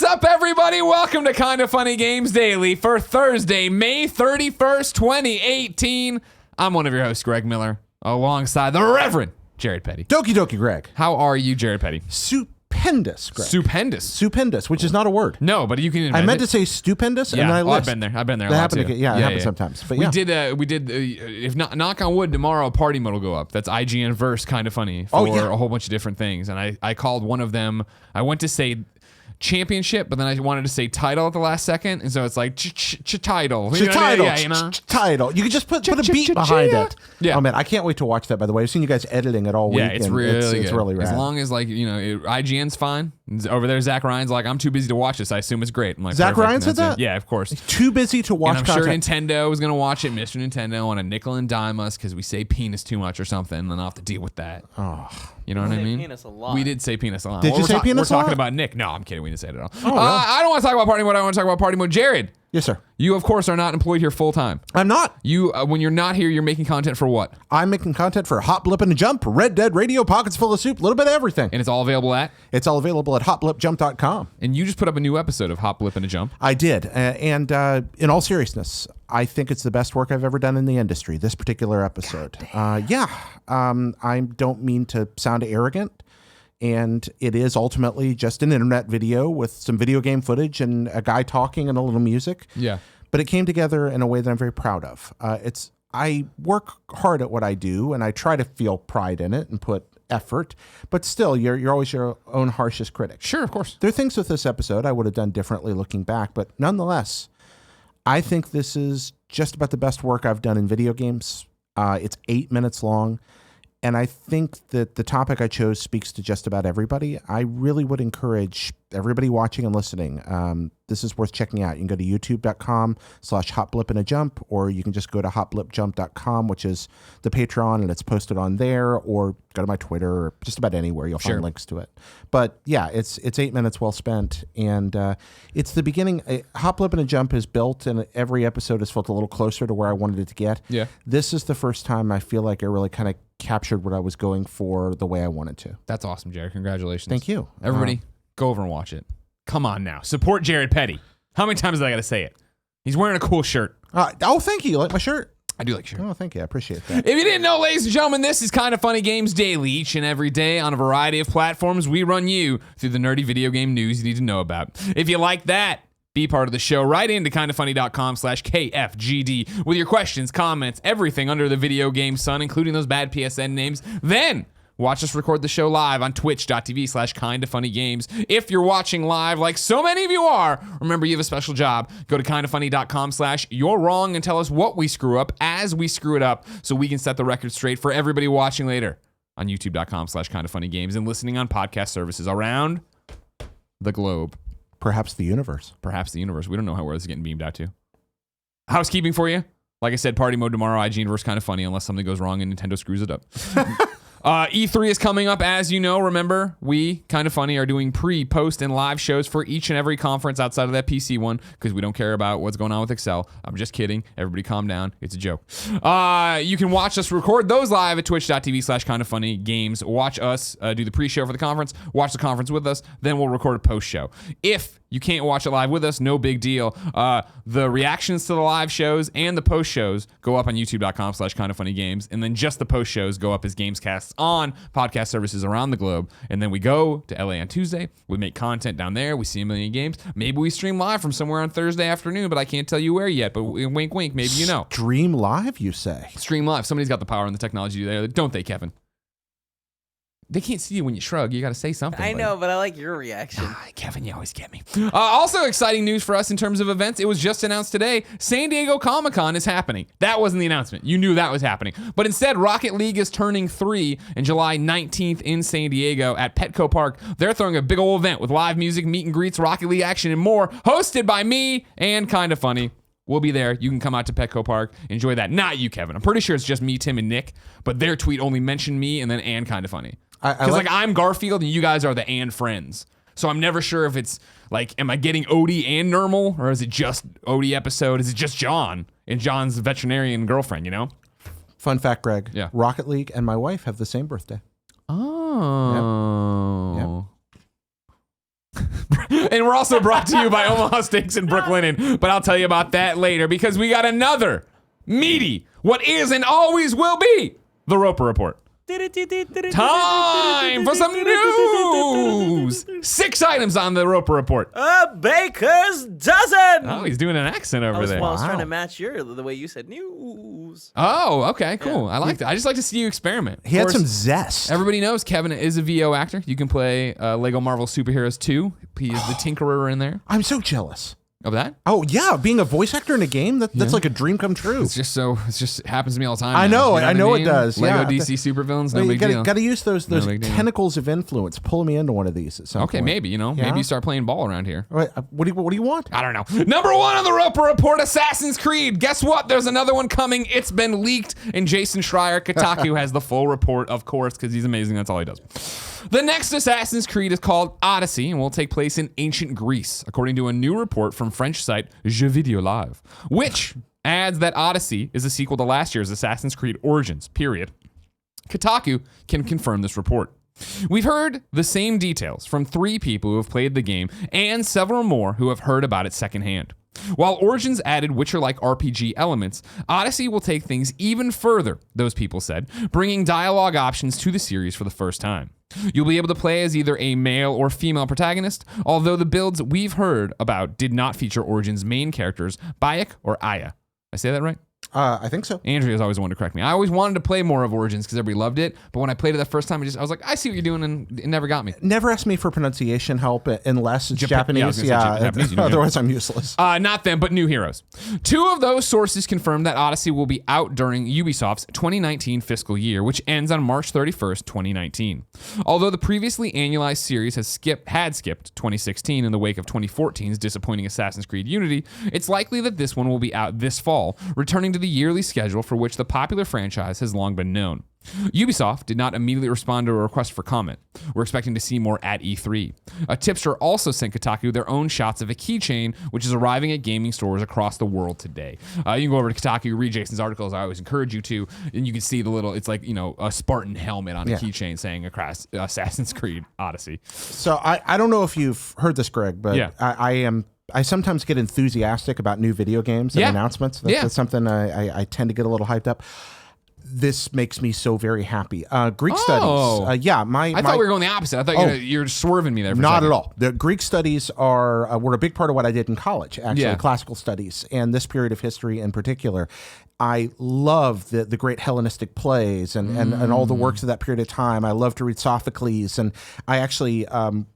What's up, everybody? Welcome to Kinda Funny Games Daily for Thursday, May 31st, 2018. I'm one of your hosts, Greg Miller, alongside the Reverend Jared Petty. Doki Doki, Greg. How are you, Jared Petty? Stupendous, Greg. Stupendous, which is not a word. No, but you can. I meant to say stupendous, yeah, and I I've been there. That happened. It happens sometimes. But we did. If not, knock on wood, tomorrow a party mode will go up. That's IGN verse Kinda Funny for a whole bunch of different things. And I called one of them. I went to say championship, but then I wanted to say title at the last second, and so it's like title. Title. You could just put a beat behind it. Yeah. Oh man, I can't wait to watch that. By the way, I've seen you guys editing it all week. Yeah, it's really it's really rad. As long as IGN's fine. Over there, Zach Ryan's like, I'm too busy to watch this. I assume it's great. I'm like, Zach Ryan said that? Yeah, of course. Too busy to watch. And I'm sure Nintendo is gonna watch it. Mr. Nintendo on a nickel and dime us because we say penis too much or something, and then I'll have to deal with that. Oh. You know what I mean? Penis a lot. We did say penis a lot. Did you say penis a lot? We're talking about Nick. No, I'm kidding. We didn't say it at all. Oh, really? I don't want to talk about party mode. I want to talk about party mode. Jared. Yes, sir. You, of course, are not employed here full time. I'm not. You, when you're not here, you're making content for what? I'm making content for Hot Blip and a Jump, Red Dead Radio, Pockets Full of Soup, a little bit of everything. And it's all available at? It's all available at hotblipjump.com. And you just put up a new episode of Hot Blip and a Jump. I did. And in all seriousness, I think it's the best work I've ever done in the industry, this particular episode. I don't mean to sound arrogant. And it is ultimately just an internet video with some video game footage and a guy talking and a little music. Yeah. But it came together in a way that I'm very proud of. I work hard at what I do, and I try to feel pride in it and put effort. But still, you're always your own harshest critic. Sure, of course. There are things with this episode I would have done differently looking back. But nonetheless, I think this is just about the best work I've done in video games. It's 8 minutes long. And I think that the topic I chose speaks to just about everybody. I really would encourage everybody watching and listening. This is worth checking out. You can go to youtube.com/hotblipandajump, or you can just go to hotblipjump.com, which is the Patreon, and it's posted on there, or go to my Twitter, or just about anywhere. You'll find links to it. But yeah, it's 8 minutes well spent, and it's the beginning. Hot Blip and a Jump is built, and every episode has felt a little closer to where I wanted it to get. Yeah. This is the first time I feel like I really kind of captured what I was going for the way I wanted to. That's awesome, Jared. Congratulations. Thank you. Everybody, go over and watch it. Come on now. Support Jared Petty. How many times have I got to say it? He's wearing a cool shirt. Thank you. You like my shirt? I do like your shirt. Oh, thank you. I appreciate that. If you didn't know, ladies and gentlemen, this is Kinda Funny Games Daily. Each and every day on a variety of platforms, we run you through the nerdy video game news you need to know about. If you like that, be part of the show. Right into kindafunny.com/KFGD with your questions, comments, everything under the video game sun, including those bad PSN names. Then watch us record the show live on twitch.tv/kindafunnygames. If you're watching live, like so many of you are, remember you have a special job. Go to kindafunny.com/you're wrong and tell us what we screw up as we screw it up so we can set the record straight for everybody watching later on youtube.com/kindafunnygames and listening on podcast services around the globe. Perhaps the universe. Perhaps the universe. We don't know where this is getting beamed out to. Housekeeping for you. Like I said, party mode tomorrow. IGN verse Kinda Funny unless something goes wrong and Nintendo screws it up. E3 is coming up, as you know. Remember, we, Kinda Funny, are doing pre, post, and live shows for each and every conference outside of that PC one because we don't care about what's going on with Excel. I'm just kidding. Everybody calm down. It's a joke. You can watch us record those live at twitch.tv/kindafunnygames. Watch us do the pre-show for the conference. Watch the conference with us. Then we'll record a post-show. If you can't watch it live with us, no big deal. The reactions to the live shows and the post shows go up on youtube.com/kindafunnygames, and then just the post shows go up as Gamescasts on podcast services around the globe. And then we go to LA on Tuesday. We make content down there. We see a million games. Maybe we stream live from somewhere on Thursday afternoon, but I can't tell you where yet. But wink, wink, maybe you know. Stream live, you say? Stream live. Somebody's got the power and the technology there, don't they, Kevin? They can't see you when you shrug. You got to say something. I know, but I like your reaction. Kevin, you always get me. Also exciting news for us in terms of events. It was just announced today. San Diego Comic-Con is happening. That wasn't the announcement. You knew that was happening. But instead, Rocket League is turning 3 in July 19th in San Diego at Petco Park. They're throwing a big old event with live music, meet and greets, Rocket League action, and more, hosted by me and Kinda Funny. We'll be there. You can come out to Petco Park. Enjoy that. Not you, Kevin. I'm pretty sure it's just me, Tim, and Nick. But their tweet only mentioned me and then and Kinda Funny. Because like I'm Garfield and you guys are the and friends. So I'm never sure if it's like, am I getting Odie and Normal? Or is it just Odie episode? Is it just John and John's veterinarian girlfriend, you know? Fun fact, Greg. Yeah. Rocket League and my wife have the same birthday. Oh. Yep. And And we're also brought to you by Omaha Steaks and Brooklinen, but I'll tell you about that later because we got another meaty, what is and always will be, the Roper Report. Time for some news. 6 items on the Roper Report. A baker's dozen. Oh, he's doing an accent over there. I was trying to match the way you said news. Oh, okay, cool. I like that. I just like to see you experiment. He had some zest. Everybody knows Kevin is a VO actor. You can play Lego Marvel Superheroes 2. He is the Tinkerer in there. I'm so jealous. Of that? Oh yeah, being a voice actor in a game, that's like a dream come true. It just happens to me all the time. I know, you know it does. Lego Yeah. DC supervillains, no You big deal. Got to use those big deal. tentacles of influence. Pull me into one of these at some point. Maybe, maybe you start playing ball around here. All right, what do you want? I don't know. Number 1 on the Roper Report, Assassin's Creed. Guess what? There's another one coming. It's been leaked, and Jason Schreier, Kotaku, has the full report, of course, because he's amazing. That's all he does. The next Assassin's Creed is called Odyssey and will take place in ancient Greece, according to a new report from French site Jeux Video Live, which adds that Odyssey is a sequel to last year's Assassin's Creed Origins, period. Kotaku can confirm this report. We've heard the same details from 3 people who have played the game and several more who have heard about it secondhand. While Origins added Witcher-like RPG elements, Odyssey will take things even further, those people said, bringing dialogue options to the series for the first time. You'll be able to play as either a male or female protagonist, although the builds we've heard about did not feature Origins' main characters, Bayek or Aya. I say that right? I think so. Andrea's always wanted to correct me. I always wanted to play more of Origins because everybody loved it, but when I played it the first time, I was like, I see what you're doing, and it never got me. Never ask me for pronunciation help unless it's Japanese. Japanese, otherwise I'm useless. Not them, but new heroes. 2 of those sources confirmed that Odyssey will be out during Ubisoft's 2019 fiscal year, which ends on March 31st, 2019. Although the previously annualized series had skipped 2016 in the wake of 2014's disappointing Assassin's Creed Unity, it's likely that this one will be out this fall, returning to the yearly schedule for which the popular franchise has long been known. Ubisoft did not immediately respond to a request for comment. We're expecting to see more at E3. A tipster also sent Kotaku their own shots of a keychain, which is arriving at gaming stores across the world today. You can go over to Kotaku, read Jason's articles. I always encourage you to, and you can see the little, it's like, a Spartan helmet on a keychain saying across Assassin's Creed Odyssey. So I don't know if you've heard this, Greg, but I sometimes get enthusiastic about new video games and announcements. That's something I tend to get a little hyped up. This makes me so very happy. Greek studies. I thought we were going the opposite. I thought you were swerving me there for a Not second. at all. The Greek studies were a big part of what I did in college, actually, classical studies, and this period of history in particular. I love the great Hellenistic plays and all the works of that period of time. I love to read Sophocles, and I actually,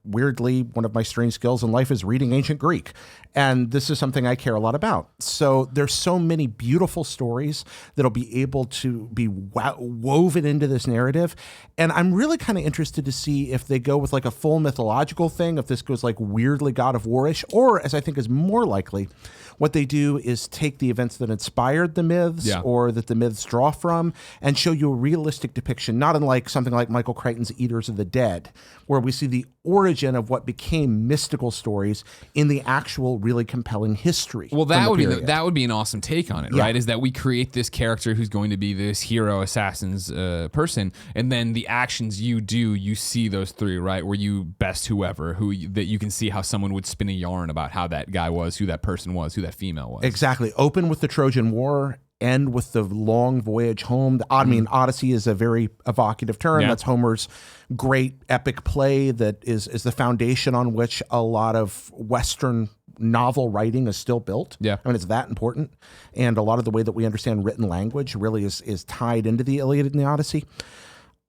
weirdly, one of my strange skills in life is reading ancient Greek. And this is something I care a lot about. So there's so many beautiful stories that'll be able to be woven into this narrative. And I'm really kind of interested to see if they go with like a full mythological thing, if this goes like weirdly God of War-ish, or as I think is more likely, what they do is take the events that inspired the myths or that the myths draw from and show you a realistic depiction, not unlike something like Michael Crichton's Eaters of the Dead, where we see the origin of what became mystical stories in the actual really compelling history. Well, that would be an awesome take on it, right? Is that we create this character who's going to be this hero assassin's person, and then the actions you do, you see those through, right? Where you best whoever, that you can see how someone would spin a yarn about how that guy was, who that person was, who that female was. Exactly. Open with the Trojan War, end with the long voyage home. I mean, Odyssey is a very evocative term. That's Homer's great epic play that is the foundation on which a lot of Western novel writing is still built. I mean, it's that important. And a lot of the way that we understand written language really is tied into the Iliad and the Odyssey.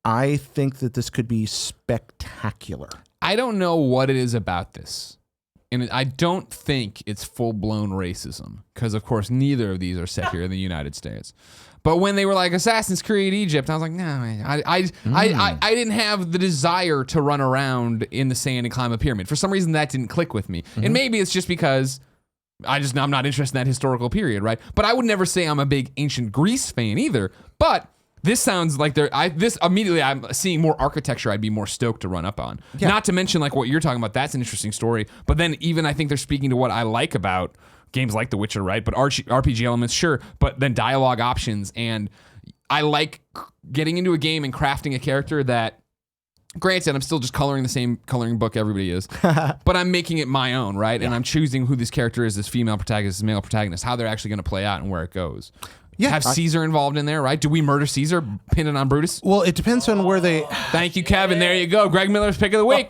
I think that this could be spectacular. I don't know what it is about this. And I don't think it's full-blown racism, because, of course, neither of these are set here in the United States. But when they were like Assassin's Creed Egypt, I was like, no, man, I didn't have the desire to run around in the sand and climb a pyramid. For some reason, that didn't click with me. And maybe it's just because I'm not interested in that historical period, right? But I would never say I'm a big ancient Greece fan either. But this sounds like immediately I'm seeing more architecture I'd be more stoked to run up on. Not to mention like what you're talking about, that's an interesting story. But then even I think they're speaking to what I like about games like The Witcher, right? But RPG elements, sure. But then dialogue options, and I like getting into a game and crafting a character that Granted, I'm still just coloring the same coloring book everybody is, but I'm making it my own, right? And I'm choosing who this character is, this female protagonist, this male protagonist, how they're actually going to play out and where it goes. Yeah, Have Caesar involved in there, right? Do we murder Caesar, pin it on Brutus? Well, it depends on where they. Thank you, Kevin. There you go. Greg Miller's pick of the week.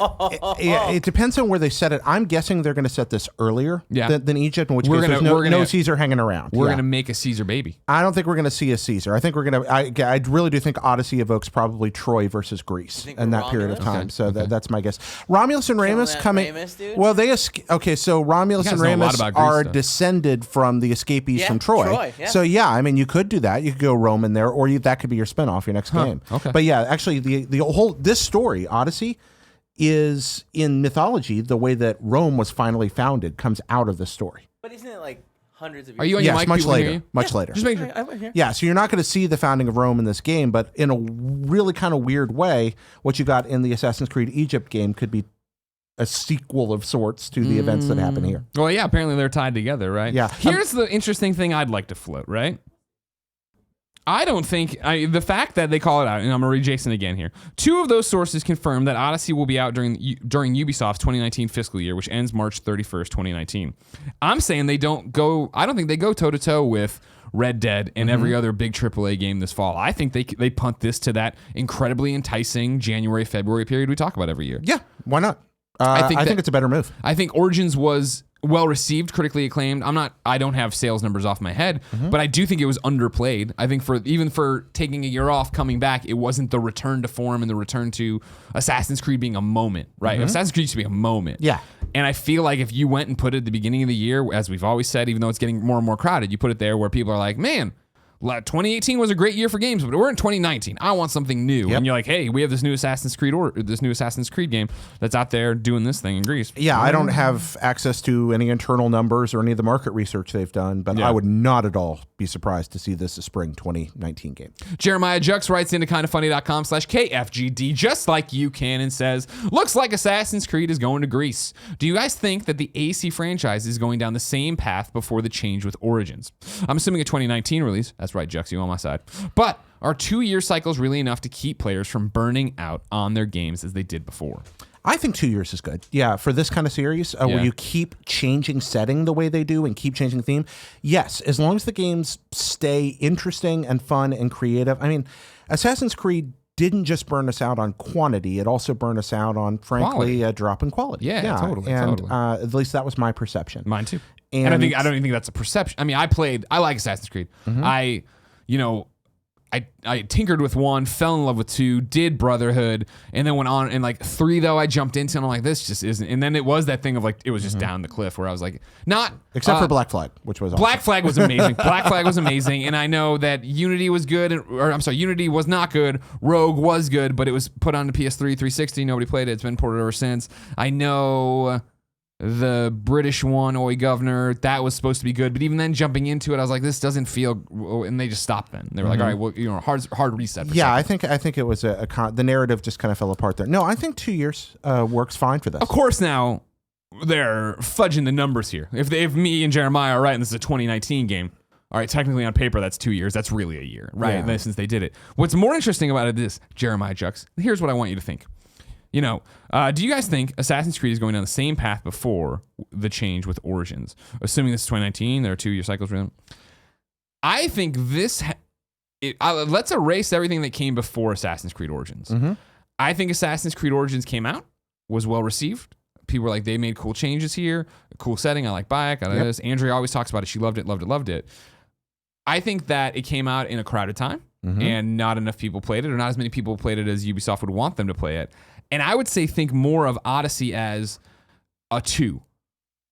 Yeah, it depends on where they set it. I'm guessing they're going to set this earlier than Egypt, in which We're case gonna- there's no Caesar hanging around. We're going to make a Caesar baby. I don't think we're going to see a Caesar. I think we're going to. I really do think Odyssey evokes probably Troy versus Greece in that period of time. Romulus? So that's my guess. Romulus and Remus that coming. Remus, dude? Well, they okay. So Romulus You and guys know a lot Remus about Greece are stuff. descended from the escapees Yeah, from Troy. Troy, yeah. So yeah, I mean, you could do that. You could go Rome in there, or that could be your spinoff, your next game. Okay. But yeah, actually, the whole this story, Odyssey, is in mythology. The way that Rome was finally founded comes out of the story. But isn't it like hundreds of years? Are you on your Yes, mic? much People can hear later. you? Much later. Just make sure. I'm here. Yeah, so you're not going to see the founding of Rome in this game, but in a really kind of weird way, what you got in the Assassin's Creed Egypt game could be a sequel of sorts to the events that happen here. Well, yeah, apparently they're tied together, right? Yeah. Here's the interesting thing I'd like to float, right? I don't think the fact that they call it out, and I'm gonna read Jason again here. 2 of those sources confirm that Odyssey will be out during Ubisoft's 2019 fiscal year, which ends March 31st, 2019. I'm saying they don't go. I don't think they go toe to toe with Red Dead and every other big AAA game this fall. I think they punt this to that incredibly enticing January February period we talk about every year. Yeah, why not? I think it's a better move. I think Origins was well received, critically acclaimed. I don't have sales numbers off my head, but I do think it was underplayed. I think for taking a year off, coming back, it wasn't the return to form and the return to Assassin's Creed being a moment, right? Assassin's Creed used to be a moment. Yeah. And I feel like if you went and put it at the beginning of the year, as we've always said, even though it's getting more and more crowded, you put it there where people are like, man, 2018 was a great year for games, but we're in 2019. I want something new. Yep. And you're like, hey, we have this new Assassin's Creed game that's out there doing this thing in Greece. Yeah, I don't have access to any internal numbers or any of the market research they've done, but I would not at all be surprised to see this a spring 2019 game. Jeremiah Jux writes into kindoffunny.com/KFGD, just like you can, and says, looks like Assassin's Creed is going to Greece. Do you guys think that the AC franchise is going down the same path before the change with Origins? I'm assuming a 2019 release. That's right, Jux, you on my side. But are 2-year cycles really enough to keep players from burning out on their games as they did before? I think 2 years is good. Yeah, for this kind of series where you keep changing setting the way they do and keep changing theme. Yes, as long as the games stay interesting and fun and creative. I mean, Assassin's Creed didn't just burn us out on quantity; it also burned us out on, frankly, a drop in quality. Yeah, totally. And at least that was my perception. Mine too. And I don't even think that's a perception. I mean, I like Assassin's Creed. I tinkered with 1, fell in love with 2, did Brotherhood, and then went on, and like 3 though I jumped into, and I'm like, this just isn't. And then it was that thing of like, it was just down the cliff where I was like, not Except for Black Flag, which was awesome. Black Flag was amazing. Black Flag was amazing, and I know that Unity was good, Unity was not good. Rogue was good, but it was put on the PS3, 360. Nobody played it. It's been ported ever since. I know the British one, Oi Governor, that was supposed to be good, but even then jumping into it, I was like, this doesn't feel, and they just stopped then. They were like, all right, well, hard reset. Yeah, I think it was the narrative just kind of fell apart there. No, I think 2 years works fine for this. Of course, now they're fudging the numbers here. If me and Jeremiah are right, and this is a 2019 game, all right, technically on paper that's 2 years. That's really a year, right? Yeah. Since they did it. What's more interesting about it is, Jeremiah Jux, here's what I want you to think. Do you guys think Assassin's Creed is going down the same path before the change with Origins? Assuming this is 2019, there are 2-year cycles for them. I think this, let's erase everything that came before Assassin's Creed Origins. I think Assassin's Creed Origins came out, was well received. People were like, they made cool changes here, a cool setting. I like Bayek. I like this. Andrea always talks about it. She loved it. I think that it came out in a crowded time and not enough people played it, or not as many people played it as Ubisoft would want them to play it. And I would say think more of Odyssey as a 2.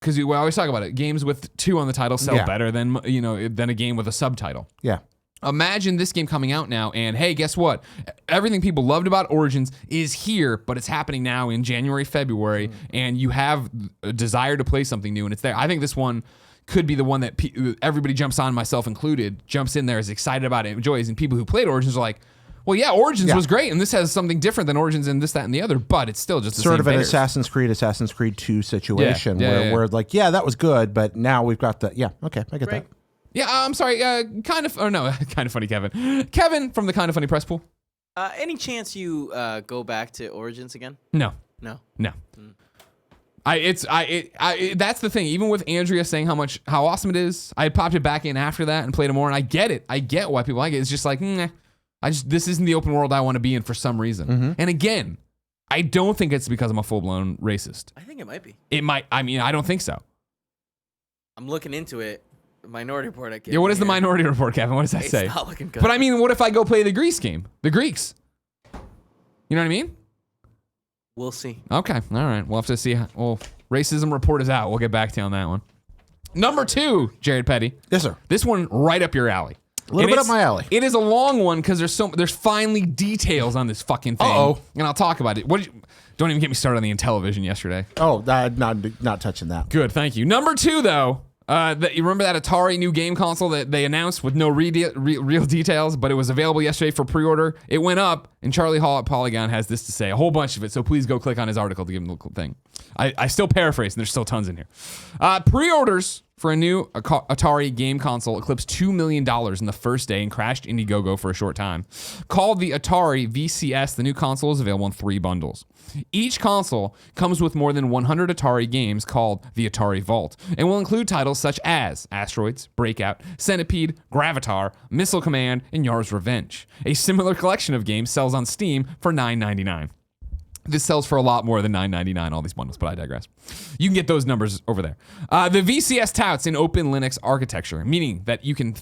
Because we always talk about it. Games with 2 on the title sell better than a game with a subtitle. Yeah. Imagine this game coming out now, and hey, guess what? Everything people loved about Origins is here, but it's happening now in January, February, and you have a desire to play something new, and it's there. I think this one could be the one that everybody jumps on, myself included, jumps in there, is excited about it, enjoys, and people who played Origins are like, well, yeah, Origins was great, and this has something different than Origins and this, that, and the other, but it's still just the sort same of an bears. Assassin's Creed 2 situation where like, that was good, but now we've got the, okay, I get that. Yeah, I'm sorry, kind of funny, Kevin. Kevin from the Kind of Funny press pool. Any chance you go back to Origins again? No. No. That's the thing. Even with Andrea saying how awesome it is, I popped it back in after that and played it more, and I get it. I get why people like it. It's just like, this isn't the open world I want to be in for some reason. Mm-hmm. And again, I don't think it's because I'm a full-blown racist. I think it might be. It might. I mean, I don't think so. I'm looking into it. Minority Report. Yeah, what is the Minority Report, Kevin? What does that say? It's not looking good. But I mean, what if I go play the Greece game? The Greeks. You know what I mean? We'll see. Okay. All right. We'll have to see. Well, racism report is out. We'll get back to you on that one. Number 2, Jared Petty. Yes, sir. This one right up your alley. A little bit up my alley. It is a long one because there's finally details on this fucking thing. Uh-oh. And I'll talk about it. Don't even get me started on the Intellivision yesterday. Oh, not touching that. Good. Thank you. Number 2, though. You remember that Atari new game console that they announced with no real details, but it was available yesterday for pre-order. It went up, and Charlie Hall at Polygon has this to say, a whole bunch of it, so please go click on his article to give him the thing. I still paraphrase, and there's still tons in here. Pre-orders for a new Atari game console eclipsed $2 million in the first day and crashed Indiegogo for a short time. Called the Atari VCS, the new console is available in 3 bundles. Each console comes with more than 100 Atari games called the Atari Vault and will include titles such as Asteroids, Breakout, Centipede, Gravatar, Missile Command, and Yar's Revenge. A similar collection of games sells on Steam for $9.99. This sells for a lot more than $9.99, all these bundles, but I digress. You can get those numbers over there. The VCS touts an open Linux architecture, meaning that you can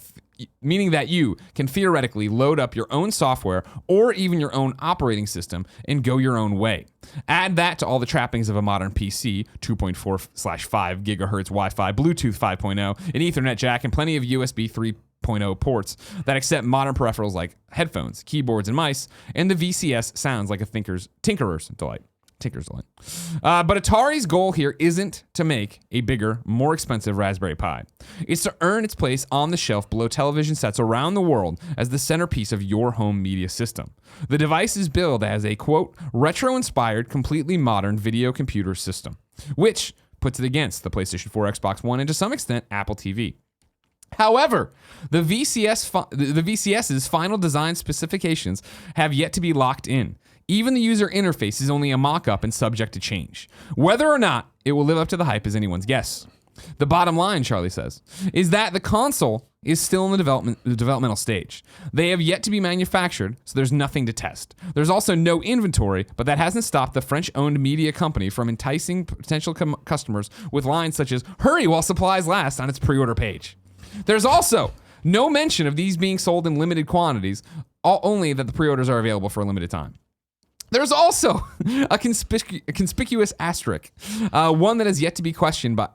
theoretically load up your own software or even your own operating system and go your own way. Add that to all the trappings of a modern PC, 2.4/5 gigahertz Wi-Fi, Bluetooth 5.0, an Ethernet jack, and plenty of USB 3.0 ports that accept modern peripherals like headphones, keyboards, and mice, and the VCS sounds like a tinkerer's delight. But Atari's goal here isn't to make a bigger, more expensive Raspberry Pi. It's to earn its place on the shelf below television sets around the world as the centerpiece of your home media system. The device is billed as a, quote, retro-inspired, completely modern video computer system, which puts it against the PlayStation 4, Xbox One, and to some extent, Apple TV. However, the VCS's final design specifications have yet to be locked in. Even the user interface is only a mock-up and subject to change. Whether or not it will live up to the hype is anyone's guess. The bottom line, Charlie says, is that the console is still in the developmental stage. They have yet to be manufactured, so there's nothing to test. There's also no inventory, but that hasn't stopped the French-owned media company from enticing potential customers with lines such as, "Hurry while supplies last" on its pre-order page. There's also no mention of these being sold in limited quantities, only that the pre-orders are available for a limited time. There's also a conspicuous asterisk, one that has yet to be questioned by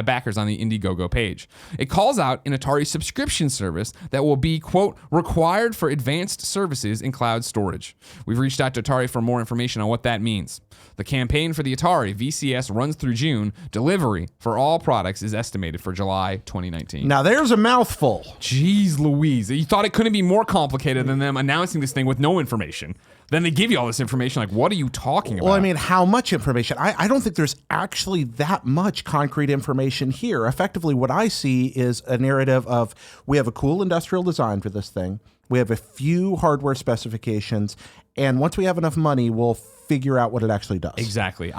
backers on the Indiegogo page. It calls out an Atari subscription service that will be, quote, required for advanced services in cloud storage. We've reached out to Atari for more information on what that means. The campaign for the Atari VCS runs through June. Delivery for all products is estimated for July 2019. Now there's a mouthful. Jeez Louise. You thought it couldn't be more complicated than them announcing this thing with no information. Then they give you all this information. Like, what are you talking about? Well, I mean, how much information? I don't think there's actually that much concrete information here. Effectively, what I see is a narrative of, we have a cool industrial design for this thing. We have a few hardware specifications. And once we have enough money, we'll figure out what it actually does. Exactly.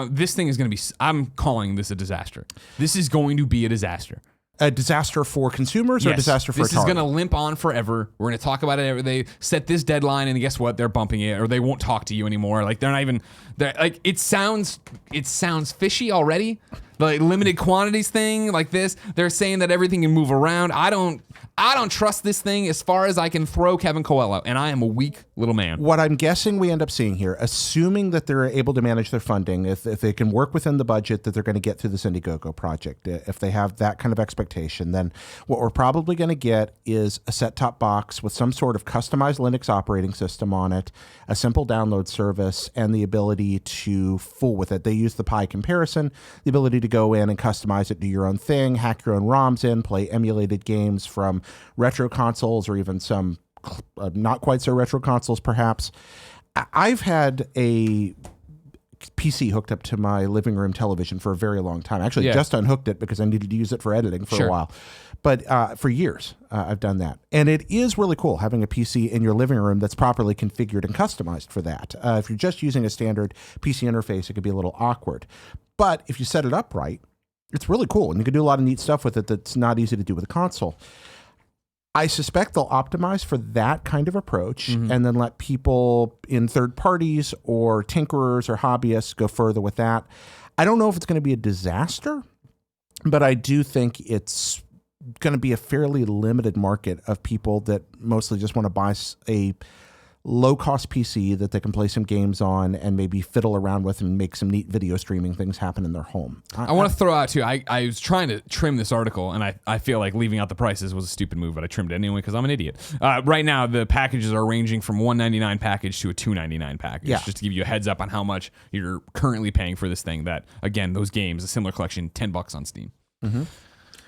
This thing is going to be, I'm calling this a disaster. This is going to be a disaster. A disaster for consumers or a disaster for Atari? This is going to limp on forever. We're going to talk about it. They set this deadline, and guess what? They're bumping it, or they won't talk to you anymore. Like, they're not even. Like, it sounds fishy already. The limited quantities thing, like this, they're saying that everything can move around. I don't trust this thing as far as I can throw Kevin Coelho, and I am a weak little man. What I'm guessing we end up seeing here, assuming that they're able to manage their funding, if they can work within the budget that they're going to get through this Indiegogo project, if they have that kind of expectation, then what we're probably going to get is a set-top box with some sort of customized Linux operating system on it, a simple download service, and the ability to fool with it. They use the Pi comparison, the ability to go in and customize it, do your own thing, hack your own ROMs in, play emulated games from retro consoles or even some not quite so retro consoles perhaps. I've had a PC hooked up to my living room television for a very long time. Actually, Yeah. just unhooked it because I needed to use it for editing for Sure. a while. But for years, I've done that. And it is really cool having a PC in your living room that's properly configured and customized for that. If you're just using a standard PC interface, it could be a little awkward. But if you set it up right, it's really cool. And you can do a lot of neat stuff with it that's not easy to do with a console. I suspect they'll optimize for that kind of approach and then let people in third parties or tinkerers or hobbyists go further with that. I don't know if it's going to be a disaster, but I do think it's going to be a fairly limited market of people that mostly just want to buy a low-cost PC that they can play some games on and maybe fiddle around with and make some neat video streaming things happen in their home. I want to throw out, too, I was trying to trim this article, and I feel like leaving out the prices was a stupid move, but I trimmed it anyway because I'm an idiot. Right now, the packages are ranging from $199 package to a $299 package, just to give you a heads up on how much you're currently paying for this thing that, again, those games, a similar collection, $10 on Steam. Mm-hmm.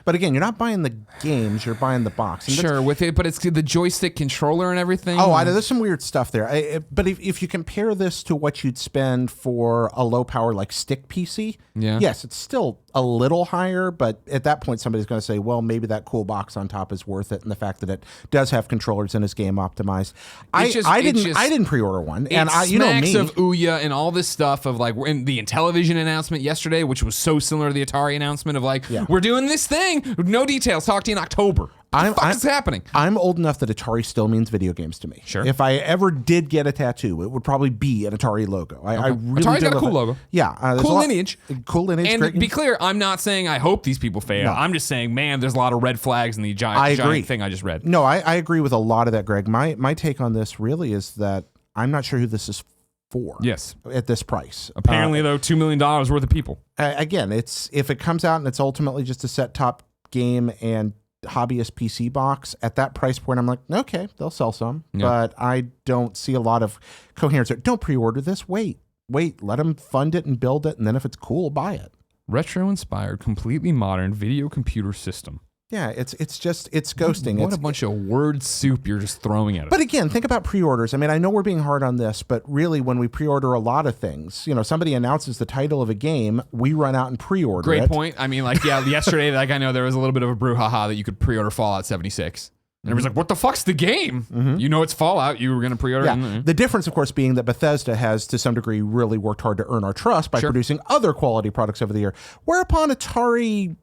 But again, you're not buying the games, you're buying the box. And sure, with it, but it's the joystick controller and everything. Oh, I know. There's some weird stuff there. But if you compare this to what you'd spend for a low power like stick PC, yes, it's still a little higher, but at that point somebody's going to say, well, maybe that cool box on top is worth it, and the fact that it does have controllers and is game optimized. I didn't pre-order one, and you know me, of Ouya and all this stuff of like in the Intellivision announcement yesterday, which was so similar to the Atari announcement of like we're doing this thing, no details. Talk to you in October. What the fuck is happening? I'm old enough that Atari still means video games to me. Sure. If I ever did get a tattoo, it would probably be an Atari logo. I really Atari's got a cool logo. Yeah. Cool lineage. Cool lineage. And great be clear, I'm not saying I hope these people fail. No. I'm just saying, man, there's a lot of red flags in the giant thing I just read. No, I agree with a lot of that, Greg. My take on this really is that I'm not sure who this is for. Yes. At this price. Apparently, though, $2 million worth of people. Again, if it comes out and it's ultimately just a set-top game and hobbyist PC box at that price point, I'm like, okay, they'll sell some, but I don't see a lot of coherence. Don't pre-order this. Wait, let them fund it and build it, and then if it's cool, buy it. Retro-inspired, completely modern video computer system. Yeah, it's ghosting. What a bunch of word soup you're just throwing at us. But again, think about pre-orders. I mean, I know we're being hard on this, but really when we pre-order a lot of things, somebody announces the title of a game, we run out and pre-order Great it. point. I mean, like, yesterday, like, I know there was a little bit of a brouhaha that you could pre-order Fallout 76. And everybody's like, what the fuck's the game? You know it's Fallout. You were going to pre-order it. The difference, of course, being that Bethesda has, to some degree, really worked hard to earn our trust by producing other quality products over the year. Whereupon Atari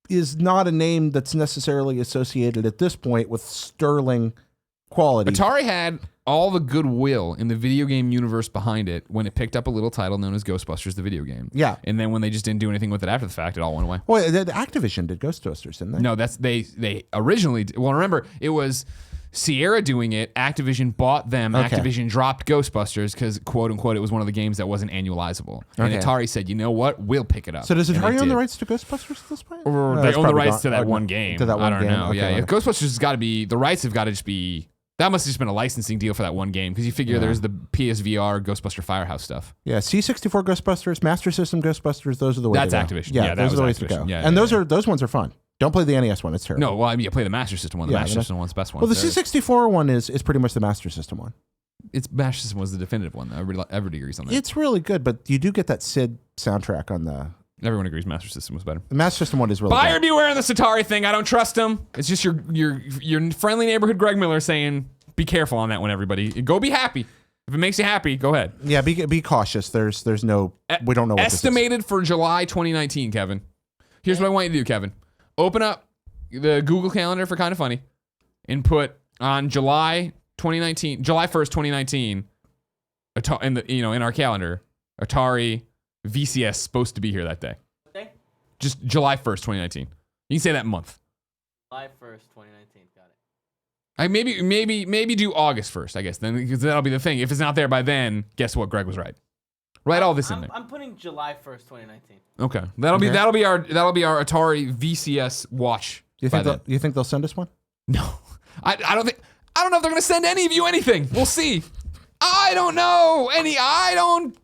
is not a name that's necessarily associated at this point with sterling quality. Atari had all the goodwill in the video game universe behind it when it picked up a little title known as Ghostbusters, the video game. Yeah. And then when they just didn't do anything with it after the fact, it all went away. Well, Activision did Ghostbusters, didn't they? No, they originally, well, remember, it was Sierra doing it. Activision bought them. Okay. Activision dropped Ghostbusters because, quote unquote, it was one of the games that wasn't annualizable. And Atari said, you know what? We'll pick it up. So does Atari own the rights to Ghostbusters at this point? Or No, they own the rights gone. to that one game. To that one I don't game. know. Okay, Yeah, Ghostbusters has got to be, the rights have got to just be, that must have just been a licensing deal for that one game because you figure there's the PSVR Ghostbuster Firehouse stuff. Yeah, C64 Ghostbusters, Master System Ghostbusters, those are the ways That's to go. Activision. Yeah, Yeah, those that are the was ways to Activision. go. Yeah, and yeah, those ones are fun. Don't play the NES one. It's terrible. No, well, I mean, you play the Master System one. The Master System one's the best one. Well, the C64 one is pretty much the Master System one. It's Master System was the definitive one. Everybody agrees on that. It's really good, but you do get that Sid soundtrack on the... Everyone agrees Master System was better. The Master System one is really Buyer good. beware on this Atari thing. I don't trust him. It's just your friendly neighborhood Greg Miller saying, be careful on that one, everybody. Go be happy. If it makes you happy, go ahead. Yeah, be cautious. There's no... We don't know what Estimated for July 2019, Kevin. Here's what I want you to do, Kevin. Open up the Google Calendar for Kind of Funny and put on July 1st, 2019, in our calendar, Atari VCS supposed to be here that day. Okay. Just July 1st, 2019. You can say that month. July 1st, 2019. Got it. Maybe do August 1st, I guess. Then because that'll be the thing. If it's not there by then, guess what? Greg was right. Write all this in there. I'm putting July 1st, 2019. Okay. That'll be our Atari VCS watch. You think they'll send us one? No. I don't know if they're gonna send any of you anything. We'll see. I I don't know.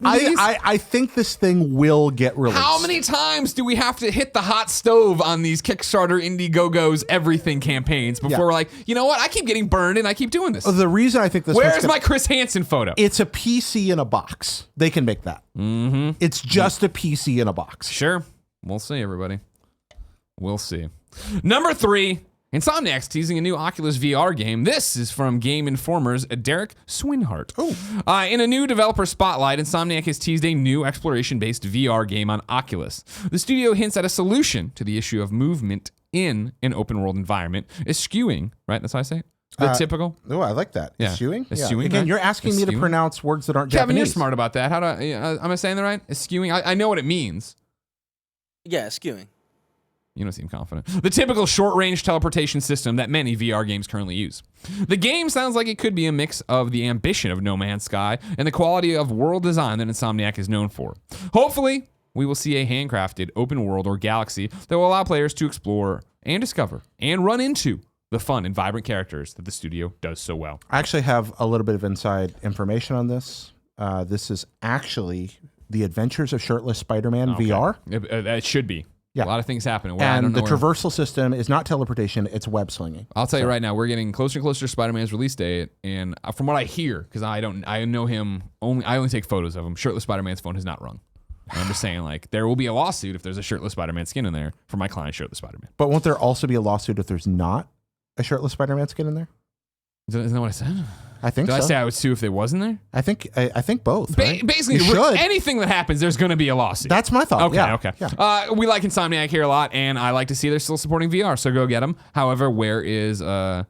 I think this thing will get released. How many times do we have to hit the hot stove on these Kickstarter, Indiegogo's, everything campaigns before we're like, you know what? I keep getting burned and I keep doing this. The reason I think this Where's my Chris Hansen photo? It's a PC in a box. They can make that. Mm-hmm. It's just a PC in a box. Sure. We'll see, everybody. We'll see. Number 3, Insomniac's teasing a new Oculus VR game. This is from Game Informer's Derek Swinhart. In a new developer spotlight, Insomniac has teased a new exploration-based VR game on Oculus. The studio hints at a solution to the issue of movement in an open-world environment, eschewing, right? That's how I say it? The typical? Oh, I like that. Yeah. Eschewing? Eschewing, Again, right? you're asking me to pronounce words that aren't Kevin, Japanese. you're smart about that. How do am I saying that right? Eschewing? I know what it means. Yeah, skewing. You don't seem confident. The typical short-range teleportation system that many VR games currently use. The game sounds like it could be a mix of the ambition of No Man's Sky and the quality of world design that Insomniac is known for. Hopefully, we will see a handcrafted open world or galaxy that will allow players to explore and discover and run into the fun and vibrant characters that the studio does so well. I actually have a little bit of inside information on this. This is actually The Adventures of Shirtless Spider-Man VR. It should be. Yeah. A lot of things happen. And the traversal system is not teleportation, it's web slinging. I'll tell you right now, we're getting closer and closer to Spider-Man's release date, and from what I hear, because I know him I only take photos of him. Shirtless Spider-Man's phone has not rung. And I'm just saying, like, there will be a lawsuit if there's a shirtless Spider-Man skin in there for my client, Shirtless Spider-Man. But won't there also be a lawsuit if there's not a shirtless Spider-Man skin in there? Isn't that what I said? I think Did so. I say I would sue if there wasn't there? I think both. Right? Basically, You should. anything that happens, there's going to be a lawsuit. That's my thought. Okay. Yeah. We like Insomniac here a lot, and I like to see they're still supporting VR, so go get them. However, where is I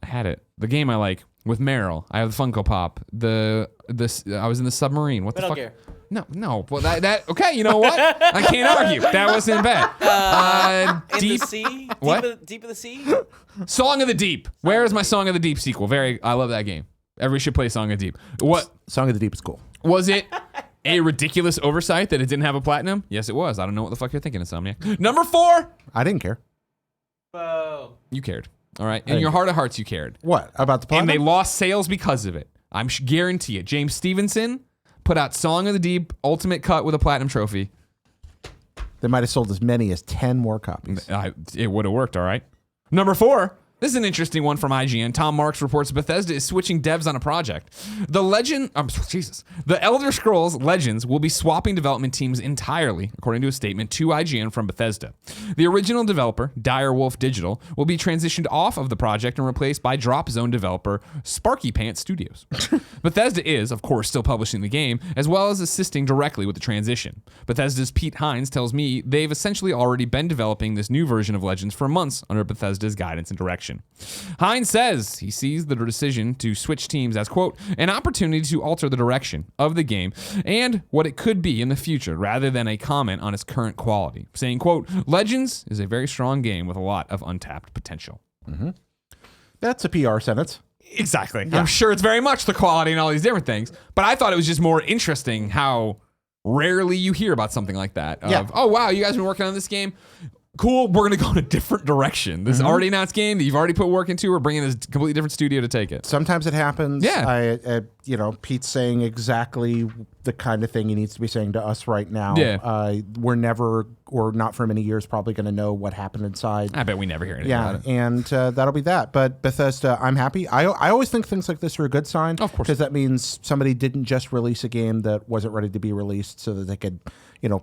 had it. The game I like with Meryl. I have the Funko Pop. I was in the submarine. What the Metal fuck? Gear. No. Well, that okay. You know what? I can't argue. That wasn't bad. In Deep the sea? What? Deep of the sea? Song of the Deep. Where is my Song of the Deep sequel? I love that game. Everybody should play Song of the Deep. What Song of the Deep is cool. was it? A ridiculous oversight that it didn't have a platinum? Yes, it was. I don't know what the fuck you're thinking, Insomniac. Number 4. I didn't care. Whoa. You cared. All right. In your heart of hearts, you cared. What? About the And platinum? they lost sales because of it. I'm guarantee it. James Stevenson put out Song of the Deep Ultimate Cut with a platinum trophy. They might have sold as many as 10 more copies. It would have worked, all right. Number 4. This is an interesting one from IGN. Tom Marks reports Bethesda is switching devs on a project. The Elder Scrolls Legends will be swapping development teams entirely, according to a statement to IGN from Bethesda. The original developer, Direwolf Digital, will be transitioned off of the project and replaced by Drop Zone developer Sparky Pants Studios. Bethesda is, of course, still publishing the game, as well as assisting directly with the transition. Bethesda's Pete Hines tells me they've essentially already been developing this new version of Legends for months under Bethesda's guidance and direction. Hines says he sees the decision to switch teams as, quote, an opportunity to alter the direction of the game and what it could be in the future rather than a comment on its current quality, saying, quote, Legends is a very strong game with a lot of untapped potential. Mm-hmm. That's a PR sentence. Exactly. Yeah. I'm sure it's very much the quality and all these different things, but I thought it was just more interesting how rarely you hear about something like that. Oh, wow, you guys have been working on this game. Cool, we're going to go in a different direction. This is already announced game that you've already put work into. We're bringing this completely different studio to take it. Sometimes it happens. Yeah. Pete's saying exactly the kind of thing he needs to be saying to us right now. Yeah. We're never, or not for many years, probably going to know what happened inside. I bet we never hear anything about it. And that'll be that. But Bethesda, I'm happy. I always think things like this are a good sign. Of course. Because that means somebody didn't just release a game that wasn't ready to be released so that they could,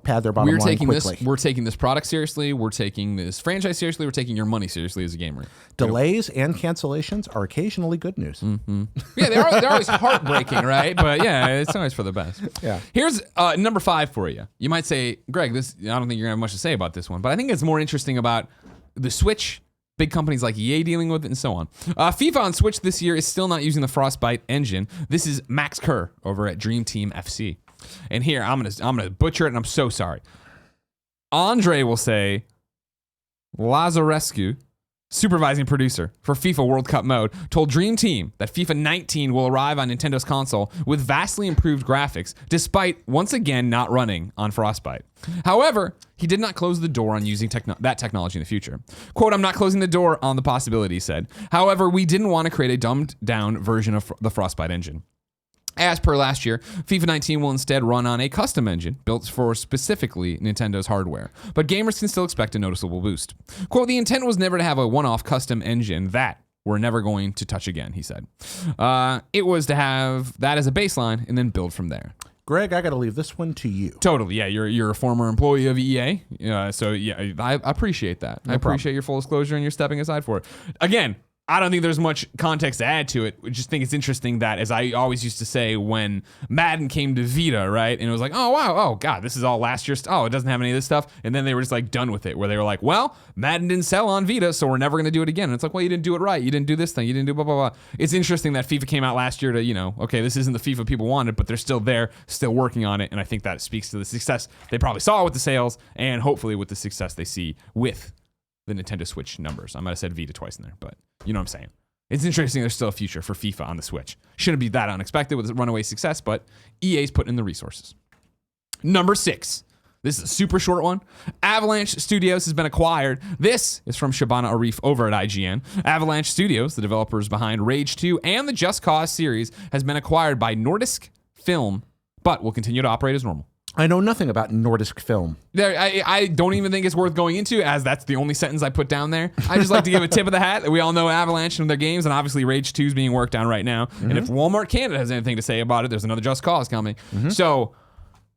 pad their bottom line quickly. We're taking this product seriously. We're taking this franchise seriously. We're taking your money seriously as a gamer. Delays and cancellations are occasionally good news. Mm-hmm. Yeah, they're always heartbreaking, right? But yeah, it's always for the best. Yeah. Here's number 5 for you. You might say, Greg, I don't think you're gonna have much to say about this one, but I think it's more interesting about the Switch. Big companies like EA dealing with it and so on. FIFA on Switch this year is still not using the Frostbite engine. This is Max Kerr over at DreamTeamFC. And here, I'm gonna butcher it, and I'm so sorry. Andre will say Lazarescu supervising producer for FIFA World Cup mode, told Dream Team that FIFA 19 will arrive on Nintendo's console with vastly improved graphics, despite once again not running on Frostbite. However, he did not close the door on using that technology in the future. Quote, I'm not closing the door on the possibility, he said. However, we didn't want to create a dumbed down version of the Frostbite engine. As per last year, FIFA 19 will instead run on a custom engine built for specifically Nintendo's hardware, but gamers can still expect a noticeable boost. Quote, the intent was never to have a one-off custom engine that we're never going to touch again, he said. It was to have that as a baseline and then build from there. Greg, I got to leave this one to you. Totally, yeah. You're a former employee of EA, so yeah, I appreciate that. I appreciate your full disclosure and you're stepping aside for it. Again, I don't think there's much context to add to it. I just think it's interesting that, as I always used to say when Madden came to Vita, right? And it was like, oh, wow, oh, God, this is all last year's it doesn't have any of this stuff. And then they were just like done with it, where they were like, well, Madden didn't sell on Vita, so we're never going to do it again. And it's like, well, you didn't do it right. You didn't do this thing. You didn't do blah, blah, blah. It's interesting that FIFA came out last year to, okay, this isn't the FIFA people wanted, but they're still there, still working on it. And I think that speaks to the success they probably saw with the sales and hopefully with the success they see with the Nintendo Switch numbers. I might have said Vita twice in there, but you know what I'm saying. It's interesting there's still a future for FIFA on the Switch. Shouldn't be that unexpected with runaway success, but EA's putting in the resources. Number 6. This is a super short one. Avalanche Studios has been acquired. This is from Shabana Arif over at IGN. Avalanche Studios, the developers behind Rage 2 and the Just Cause series, has been acquired by Nordisk Film, but will continue to operate as normal. I know nothing about Nordisk Film. I don't even think it's worth going into, as that's the only sentence I put down there. I just like to give a tip of the hat that we all know Avalanche from their games, and obviously Rage 2 is being worked on right now. Mm-hmm. And if Walmart Canada has anything to say about it, there's another Just Cause coming. Mm-hmm. So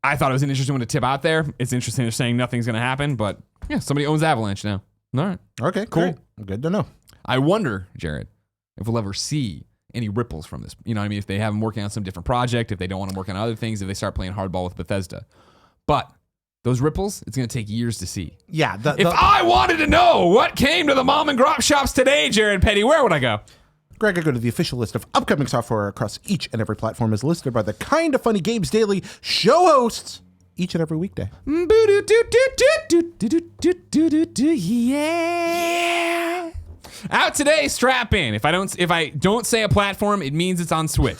I thought it was an interesting one to tip out there. It's interesting they're saying nothing's going to happen, but yeah, somebody owns Avalanche now. All right. Okay, cool. Great. Good to know. I wonder, Jared, if we'll ever see any ripples from this. You know what I mean? If they have them working on some different project, if they don't want to work on other things, if they start playing hardball with Bethesda. But those ripples, it's going to take years to see. Yeah. If I wanted to know what came to the mom and grop shops today, Jared Petty, where would I go? Greg, I go to the official list of upcoming software across each and every platform as listed by the Kinda Funny Games Daily show hosts each and every weekday. Yeah. Out today, strap in. If I don't say a platform, it means it's on Switch.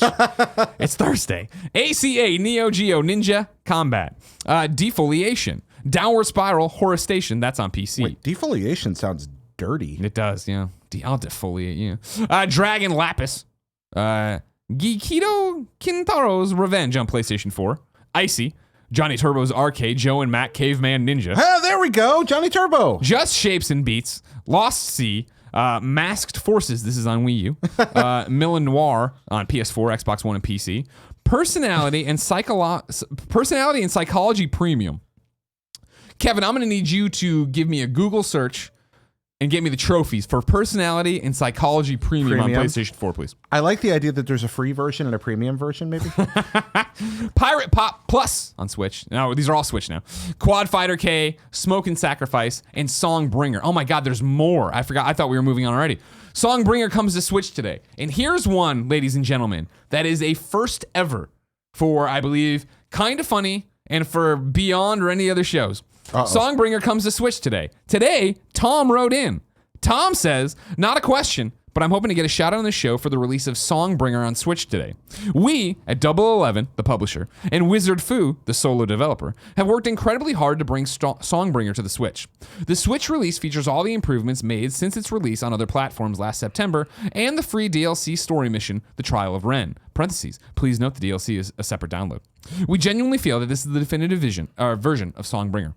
It's Thursday. ACA, Neo Geo, Ninja, Combat. Defoliation. Downward Spiral, Horror Station. That's on PC. Wait, defoliation sounds dirty. It does, yeah. I'll defoliate you. Dragon Lapis. Gekido Kintaro's Revenge on PlayStation 4. Icy. Johnny Turbo's Arcade, Joe and Matt Caveman Ninja. Ah, there we go. Johnny Turbo. Just Shapes and Beats. Lost Sea. Masked Forces, this is on Wii U. Milan Noir on PS4, Xbox One, and PC. Personality and Psychology Premium. Kevin, I'm going to need you to give me a Google search and get me the trophies for Personality and Psychology Premium on PlayStation 4, please. I like the idea that there's a free version and a premium version, maybe. Pirate Pop Plus on Switch. No, these are all Switch now. Quad Fighter K, Smoke and Sacrifice, and Songbringer. Oh my God, there's more. I forgot. I thought we were moving on already. Songbringer comes to Switch today. And here's one, ladies and gentlemen, that is a first ever for, I believe, Kinda Funny and for Beyond or any other shows. Uh-oh. Songbringer comes to Switch today. Today, Tom wrote in. Tom says, not a question, but I'm hoping to get a shout out on the show for the release of Songbringer on Switch today. We, at Double 11, the publisher, and Wizard Fu, the solo developer, have worked incredibly hard to bring Songbringer to the Switch. The Switch release features all the improvements made since its release on other platforms last September, and the free DLC story mission, The Trial of Ren. Parentheses, please note the DLC is a separate download. We genuinely feel that this is the definitive version of Songbringer.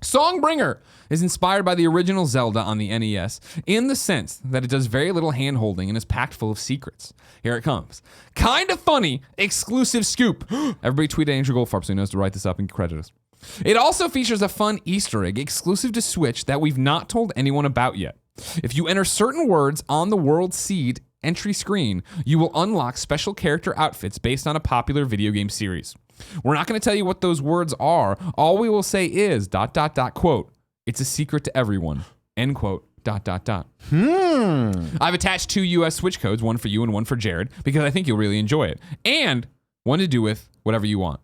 Songbringer is inspired by the original Zelda on the NES in the sense that it does very little hand-holding and is packed full of secrets. Here it comes. Kinda Funny exclusive scoop. Everybody tweet at Andrew Goldfarb so he knows to write this up and credit us. It also features a fun Easter egg exclusive to Switch that we've not told anyone about yet. If you enter certain words on the World Seed entry screen, you will unlock special character outfits based on a popular video game series. We're not going to tell you what those words are. All we will say is ... quote, it's a secret to everyone, end quote, ... I've attached 2 US Switch codes, one for you and one for Jared, because I think you'll really enjoy it. And one to do with whatever you want.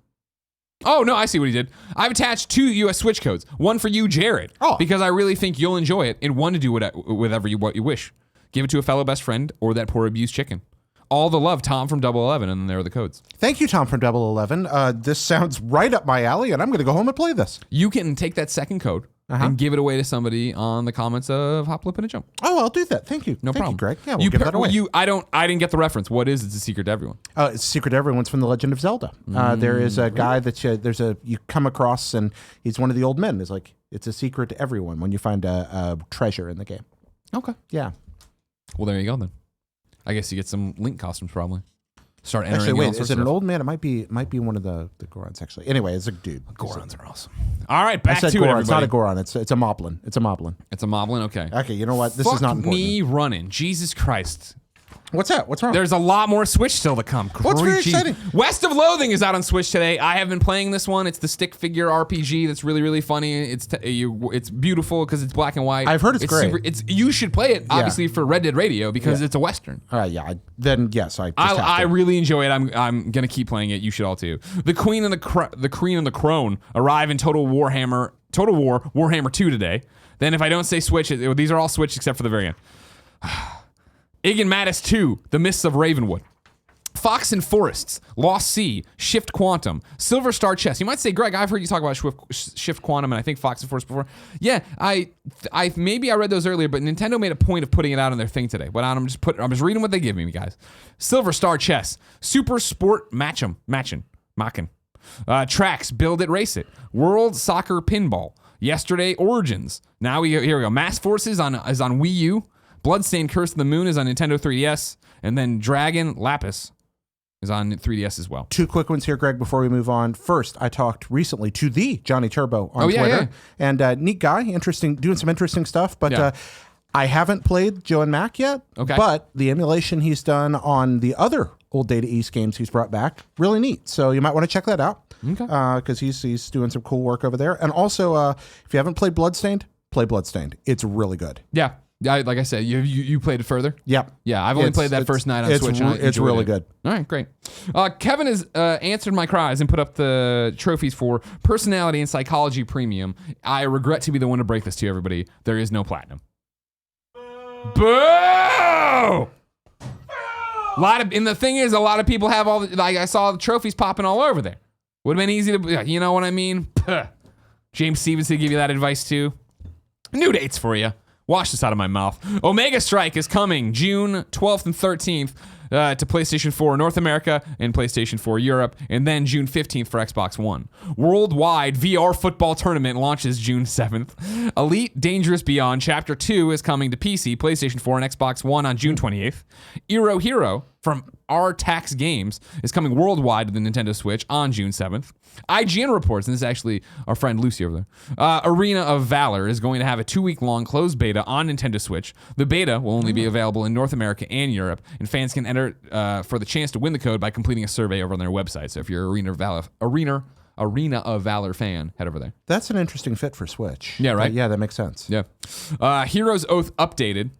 Oh, no, I see what he did. I've attached 2 US Switch codes. One for you, Jared, because I really think you'll enjoy it, and one to do whatever what you wish. Give it to a fellow best friend or that poor abused chicken. All the love, Tom from Double 11, and then there are the codes. Thank you, Tom from Double 11. This sounds right up my alley, and I'm going to go home and play this. You can take that second code and give it away to somebody on the comments of Hop, Lip, and a Jump. Oh, I'll do that. Thank you. No Thank problem. you, Greg. Yeah, we'll give that away. I didn't get the reference. What is it? It's a secret to everyone. It's a secret to everyone's from The Legend of Zelda. There is a guy that you come across, and he's one of the old men. It's like, it's a secret to everyone when you find a treasure in the game. Okay. Yeah. Well, there you go then. I guess you get some Link costumes probably. Start entering. Actually, wait, is it an old man? It might be one of the Gorons, actually. Anyway, it's a dude. Gorons are awesome. All right, back to it, everybody. It's not a Goron. It's a Moblin. It's a Moblin. It's a Moblin, okay. Okay, you know what? This is not important. Me running. Jesus Christ. What's that? What's wrong? There's a lot more Switch still to come. What's very exciting? West of Loathing is out on Switch today. I have been playing this one. It's the stick figure RPG that's really, really funny. It's beautiful because it's black and white. I've heard it's great. You should play it, obviously, for Red Dead Radio because it's a Western. Then yes, I really enjoy it. I'm gonna keep playing it. You should all too. The Queen and the Crone arrive in Total War Warhammer 2 today. Then if I don't say Switch, these are all Switch except for the very end. Ig and Mattis 2, The Mists of Ravenwood. Fox and Forests, Lost Sea, Shift Quantum, Silver Star Chess. You might say, Greg, I've heard you talk about Shift Quantum and I think Fox and Forests before. Yeah, I maybe I read those earlier, but Nintendo made a point of putting it out on their thing today. But I'm just reading what they give me, guys. Silver Star Chess, Super Sport Machin. Tracks, Build It, Race It, World Soccer Pinball, Yesterday Origins. Now here we go. Mass Forces is on Wii U. Bloodstained Curse of the Moon is on Nintendo 3DS, and then Dragon Lapis is on 3DS as well. 2 quick ones here, Greg, before we move on. First, I talked recently to the Johnny Turbo on Twitter. And neat guy, doing some interesting stuff, but I haven't played JonMarc yet, but the emulation he's done on the other old Data East games he's brought back, really neat. So you might want to check that out because he's doing some cool work over there. And also, if you haven't played Bloodstained, play Bloodstained. It's really good. Yeah. Like I said, you played it further? Yep. Yeah, I've only played that first night on Switch. It's really good. All right, great. Kevin has answered my cries and put up the trophies for Personality and Psychology Premium. I regret to be the one to break this to you, everybody. There is no platinum. Boo! And the thing is, a lot of people have I saw the trophies popping all over there. Would have been easy to, you know what I mean? Puh. James Stevenson give you that advice too. New dates for you. Wash this out of my mouth. Omega Strike is coming June 12th and 13th to PlayStation 4 North America and PlayStation 4 Europe, and then June 15th for Xbox One. Worldwide VR Football Tournament launches June 7th. Elite Dangerous Beyond Chapter 2 is coming to PC, PlayStation 4, and Xbox One on June 28th. Eero Hero from R-Tax Games is coming worldwide to the Nintendo Switch on June 7th. IGN reports, and this is actually our friend Lucy over there, Arena of Valor is going to have a 2-week-long closed beta on Nintendo Switch. The beta will only be available in North America and Europe, and fans can enter for the chance to win the code by completing a survey over on their website. So if you're an Arena of Valor fan, head over there. That's an interesting fit for Switch. Yeah, right? Yeah, that makes sense. Yeah. Heroes Oath updated.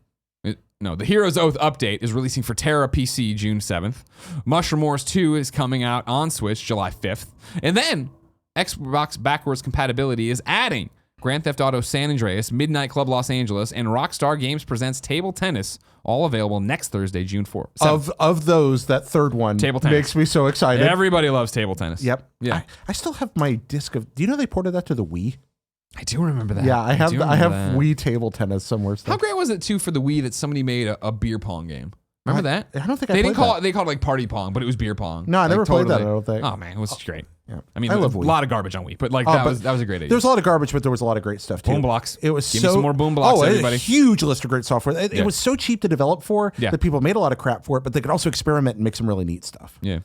The Heroes Oath update is releasing for Terra PC June 7th. Mushroom Wars 2 is coming out on Switch July 5th. And then Xbox backwards compatibility is adding Grand Theft Auto San Andreas, Midnight Club Los Angeles, and Rockstar Games Presents Table Tennis, all available next Thursday, June 4th. Of those, that third one Table tennis makes me so excited. Everybody loves table tennis. Yep. Yeah. I still have my disc of. Do you know they ported that to the Wii? I do remember that. Yeah, I have Wii table tennis somewhere. How great was it too for the Wii that somebody made a beer pong game? Remember that? I don't think they didn't call it. They called it like party pong, but it was beer pong. No, I never played that. I don't think. Oh man, it was great. Yeah. I mean, I love Wii. A lot of garbage on Wii, but that was a great idea. There was a lot of garbage, but there was a lot of great stuff too. Boom blocks. It was Give me some more boom blocks, everybody. A huge list of great software. It was so cheap to develop for that people made a lot of crap for it, but they could also experiment and make some really neat stuff. Yeah.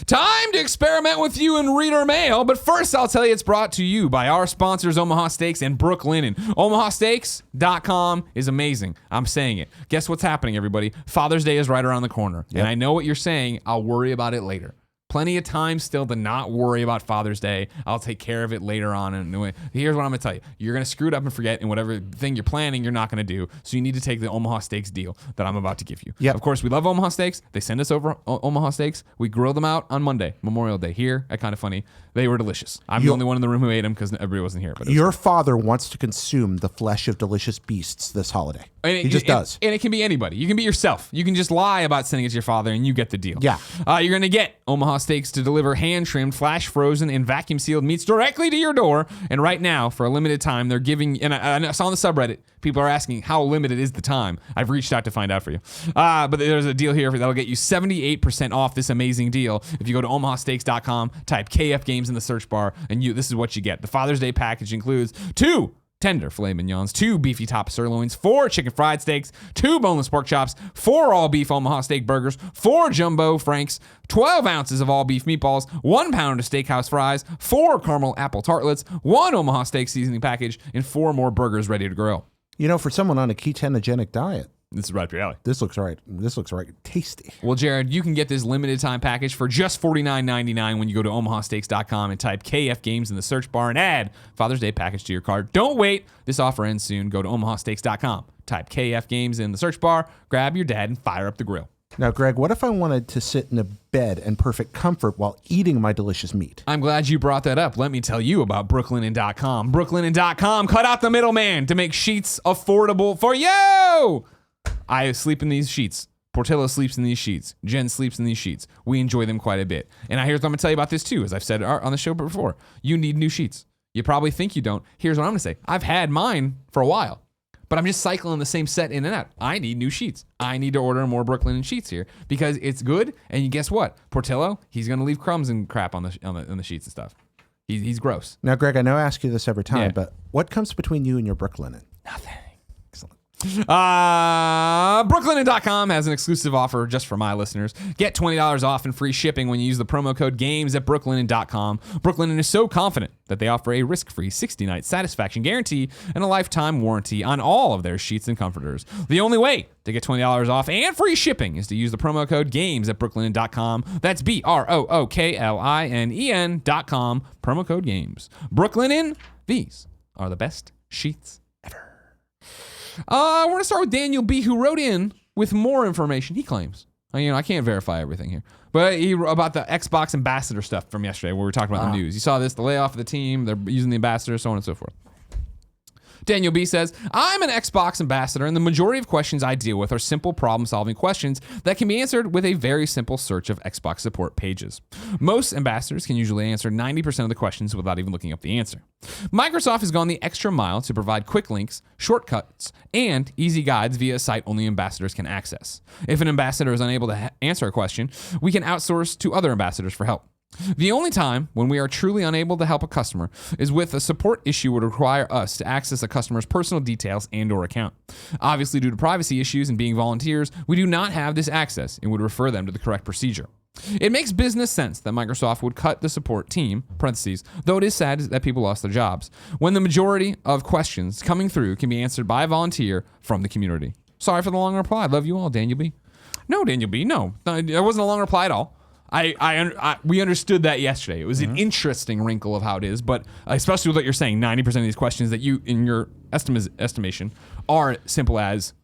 Time to experiment with you in reader mail, but first I'll tell you it's brought to you by our sponsors Omaha Steaks and Brook Linen. OmahaSteaks.com is amazing. I'm saying it. Guess what's happening, everybody? Father's Day is right around the corner. Yep. And I know what you're saying. I'll worry about it later. Plenty of time still to not worry about Father's Day. I'll take care of it later on. And here's what I'm going to tell you. You're going to screw it up and forget, and whatever thing you're planning, you're not going to do. So you need to take the Omaha Steaks deal that I'm about to give you. Yep. Of course, we love Omaha Steaks. They send us over Omaha Steaks. We grill them out on Monday, Memorial Day, here at Kind of Funny. They were delicious. I'm the only one in the room who ate them because everybody wasn't here. But your father wants to consume the flesh of delicious beasts this holiday. He just does. And it can be anybody. You can be yourself. You can just lie about sending it to your father and you get the deal. Yeah. You're going to get Omaha Steaks to deliver hand-trimmed, flash-frozen, and vacuum-sealed meats directly to your door. And right now, for a limited time, they're giving, and I saw on the subreddit, people are asking how limited is the time. I've reached out to find out for you. But there's a deal here that'll get you 78% off this amazing deal. If you go to omahasteaks.com, type KF Games in the search bar, and this is what you get. The Father's Day package includes 2 tender filet mignons, 2 beefy top sirloins, 4 chicken fried steaks, 2 boneless pork chops, 4 all beef Omaha steak burgers, 4 jumbo franks, 12 ounces of all beef meatballs, 1 pound of steakhouse fries, 4 caramel apple tartlets, 1 Omaha steak seasoning package, and 4 more burgers ready to grill. You know, for someone on a ketogenic diet, this is right up your alley. This looks right. This looks right. Tasty. Well, Jared, you can get this limited time package for just $49.99 when you go to omahasteaks.com and type KF Games in the search bar and add Father's Day package to your cart. Don't wait. This offer ends soon. Go to omahasteaks.com, type KF Games in the search bar, grab your dad, and fire up the grill. Now, Greg, what if I wanted to sit in a bed in perfect comfort while eating my delicious meat? I'm glad you brought that up. Let me tell you about Brooklinen.com. Brooklinen.com cut out the middleman to make sheets affordable for you. I sleep in these sheets. Portillo sleeps in these sheets. Jen sleeps in these sheets. We enjoy them quite a bit. And here's what I'm going to tell you about this too. As I've said on the show before, you need new sheets. You probably think you don't. Here's what I'm going to say. I've had mine for a while, but I'm just cycling the same set in and out. I need new sheets. I need to order more Brooklinen sheets here because it's good. And guess what? Portillo, he's going to leave crumbs and crap on the sheets and stuff. He's gross. Now, Greg, I know I ask you this every time, Yeah. but what comes between you and your Brooklinen? Nothing. Brooklinen.com has an exclusive offer just for my listeners. Get $20 off and free shipping when you use the promo code GAMES at Brooklinen.com. Brooklinen is so confident that they offer a risk-free 60-night satisfaction guarantee and a lifetime warranty on all of their sheets and comforters. The only way to get $20 off and free shipping is to use the promo code GAMES at Brooklinen.com. That's BROOKLINEN.com, promo code GAMES. Brooklinen, these are the best sheets ever. I want to start with Daniel B., who wrote in with more information, he claims. I can't verify everything here. But about the Xbox ambassador stuff from yesterday where we were talking about the news. You saw this, the layoff of the team, they're using the ambassador, so on and so forth. Daniel B. says, I'm an Xbox ambassador, and the majority of questions I deal with are simple problem-solving questions that can be answered with a very simple search of Xbox support pages. Most ambassadors can usually answer 90% of the questions without even looking up the answer. Microsoft has gone the extra mile to provide quick links, shortcuts, and easy guides via a site only ambassadors can access. If an ambassador is unable to answer a question, we can outsource to other ambassadors for help. The only time when we are truly unable to help a customer is with a support issue would require us to access a customer's personal details and/or account. Obviously, due to privacy issues and being volunteers, we do not have this access and would refer them to the correct procedure. It makes business sense that Microsoft would cut the support team, parentheses, though it is sad that people lost their jobs, when the majority of questions coming through can be answered by a volunteer from the community. Sorry for the long reply. Love you all, Daniel B. No, Daniel B, no. It wasn't a long reply at all. We understood that yesterday. It was an interesting wrinkle of how it is, but especially with what you're saying, 90% of these questions that you, in your estimation, are simple as,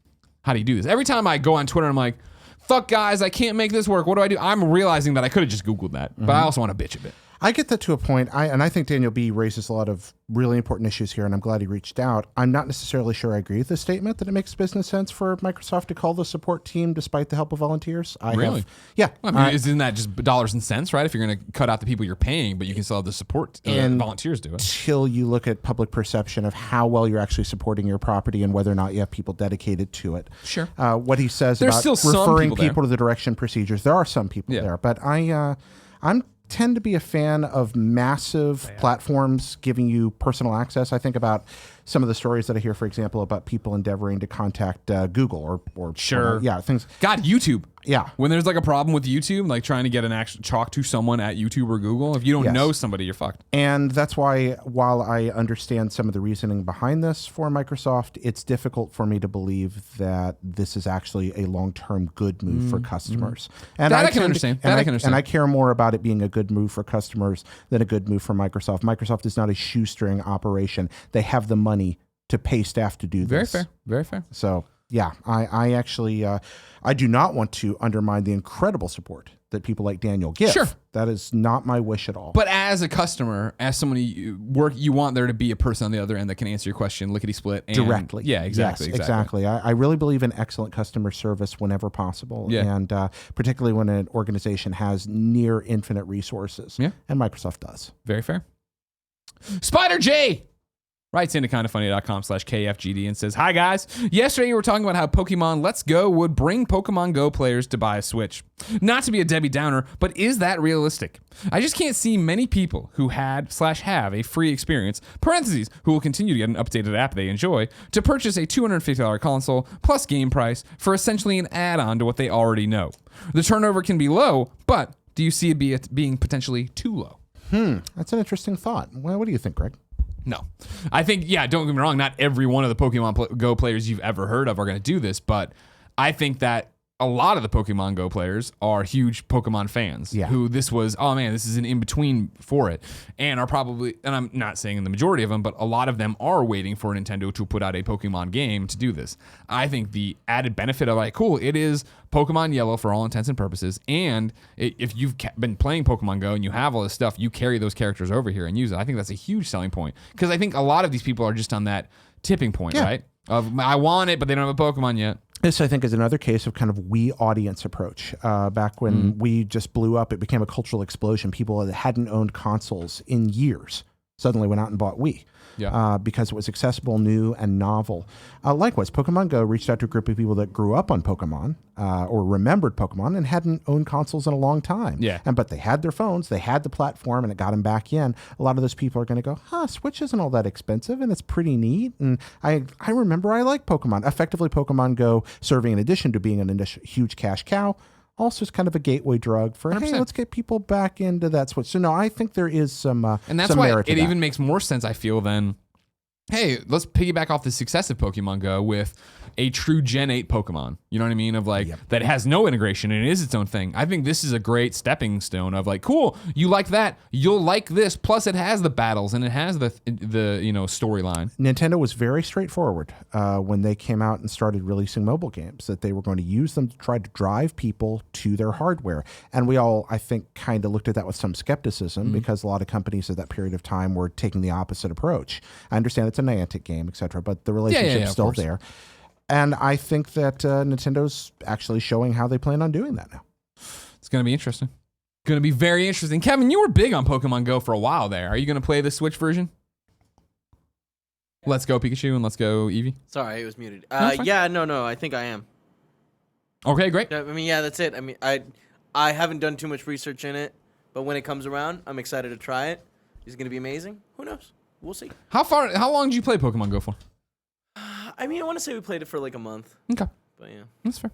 how do you do this? Every time I go on Twitter, I'm like, fuck guys, I can't make this work. What do I do? I'm realizing that I could have just Googled that, but I also want to bitch a bit. I get that to a point, and I think Daniel B. raises a lot of really important issues here, and I'm glad he reached out. I'm not necessarily sure I agree with the statement that it makes business sense for Microsoft to call the support team despite the help of volunteers. Really? Yeah. Well, I mean, isn't that just dollars and cents, right? If you're going to cut out the people you're paying, but you can still have the support and volunteers do it. Until you look at public perception of how well you're actually supporting your property and whether or not you have people dedicated to it. Sure. What he says There's about still referring some people to the direction procedures, there are some people there, but I'm tend to be a fan of massive platforms giving you personal access. I think about some of the stories that I hear, for example, about people endeavoring to contact Google or Sure. things. God, YouTube. Yeah. When there's like a problem with YouTube, like trying to get an actual talk to someone at YouTube or Google, if you don't Yes. know somebody, you're fucked. And that's why, while I understand some of the reasoning behind this for Microsoft, it's difficult for me to believe that this is actually a long-term good move for customers. And That I can understand. And I care more about it being a good move for customers than a good move for Microsoft. Microsoft is not a shoestring operation. They have the money to pay staff to do Very this. fair. Very fair. So, yeah, I actually, I do not want to undermine the incredible support that people like Daniel give. Sure. That is not my wish at all. But as a customer, as someone you want there to be a person on the other end that can answer your question lickety split and Directly. Yeah, exactly. Yes, exactly. I really believe in excellent customer service whenever possible. Yeah. And particularly when an organization has near infinite resources. Yeah. And Microsoft does. Very fair. SpiderJ writes into kindafunny.com/KFGD and says, "Hi guys, yesterday you were talking about how Pokemon Let's Go would bring Pokemon Go players to buy a Switch. Not to be a Debbie Downer, but is that realistic? I just can't see many people who had/have a free experience, parentheses, who will continue to get an updated app they enjoy, to purchase a $250 console plus game price for essentially an add-on to what they already know. The turnover can be low, but do you see it being potentially too low?" That's an interesting thought. Well, what do you think, Greg? No. I think, yeah, don't get me wrong, not every one of the Pokemon Go players you've ever heard of are going to do this, but I think that a lot of the Pokemon Go players are huge Pokemon fans who this was, oh man, this is an in-between for it, and are probably, and I'm not saying the majority of them, but a lot of them are waiting for Nintendo to put out a Pokemon game to do this. I think the added benefit of like, cool, it is Pokemon Yellow for all intents and purposes, and if you've been playing Pokemon Go and you have all this stuff, you carry those characters over here and use it. I think that's a huge selling point, because I think a lot of these people are just on that tipping point, right? Of, I want it, but they don't have a Pokemon yet. This, I think, is another case of kind of Wii audience approach. Back when Wii just blew up, it became a cultural explosion. People that hadn't owned consoles in years suddenly went out and bought Wii. Because it was accessible, new, and novel. Likewise, Pokemon Go reached out to a group of people that grew up on Pokemon or remembered Pokemon and hadn't owned consoles in a long time. But they had their phones, they had the platform, and it got them back in. A lot of those people are going to go, Switch isn't all that expensive, and it's pretty neat. And I remember I like Pokemon. Effectively, Pokemon Go serving, in addition to being an huge cash cow, also is kind of a gateway drug for, 100%. hey, let's get people back into that Switch. So no, I think there is some and that's some why merit to it that. even makes more sense, I feel, than, hey, let's piggyback off the success of Pokemon Go with a true Gen 8 Pokemon. You know what I mean? Of like, that has no integration and it is its own thing. I think this is a great stepping stone of like, cool, you like that, you'll like this, plus it has the battles and it has the storyline. Nintendo was very straightforward when they came out and started releasing mobile games, that they were going to use them to try to drive people to their hardware. And we all, I think, kind of looked at that with some skepticism because a lot of companies at that period of time were taking the opposite approach. I understand it's a Niantic game, et cetera, but the relationship's still there. And I think that Nintendo's actually showing how they plan on doing that now. It's going to be interesting. Going to be very interesting. Kevin, you were big on Pokemon Go for a while there. Are you going to play the Switch version? Let's Go Pikachu and Let's Go Eevee? Sorry, it was muted. No, I think I am. Okay, great. I mean, yeah, that's it. I mean, I haven't done too much research in it, but when it comes around, I'm excited to try it. Is it going to be amazing? Who knows? We'll see. How long did you play Pokemon Go for? I mean, I want to say we played it for like a month. Okay. But yeah. That's fair.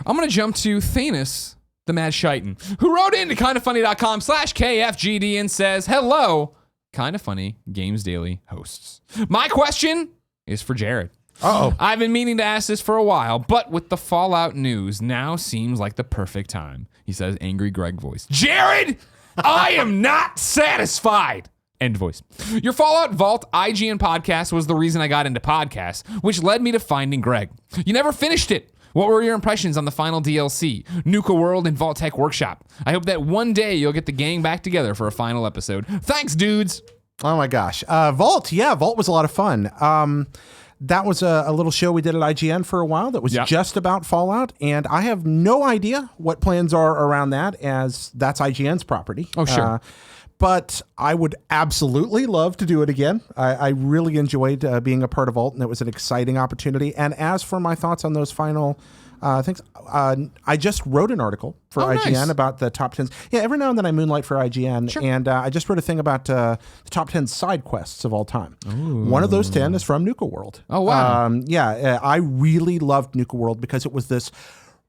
I'm going to jump to Thanus The Mad Shite'n, who wrote into kindafunny.com/KFGD and says, "Hello, Kinda Funny Games Daily hosts. My question is for Jared. I've been meaning to ask this for a while, but with the Fallout news, now seems like the perfect time." He says, angry Greg voice. Jared, I am not satisfied. End voice. Your Fallout Vault IGN podcast was the reason I got into podcasts, which led me to finding Greg. You never finished it. What were your impressions on the final DLC, Nuka World and Vault Tech Workshop? I hope that one day you'll get the gang back together for a final episode. Thanks, dudes. Oh my gosh. Vault. Yeah, Vault was a lot of fun. That was a little show we did at IGN for a while that was just about Fallout, and I have no idea what plans are around that, as that's IGN's property. Oh, sure. But I would absolutely love to do it again. I really enjoyed being a part of Vault, and it was an exciting opportunity. And as for my thoughts on those final Thanks. I just wrote an article for IGN nice. about the top 10s. Yeah, every now and then I moonlight for IGN, and I just wrote a thing about the top 10 side quests of all time. Ooh. One of those 10 is from Nuka World. Oh, wow. I really loved Nuka World because it was this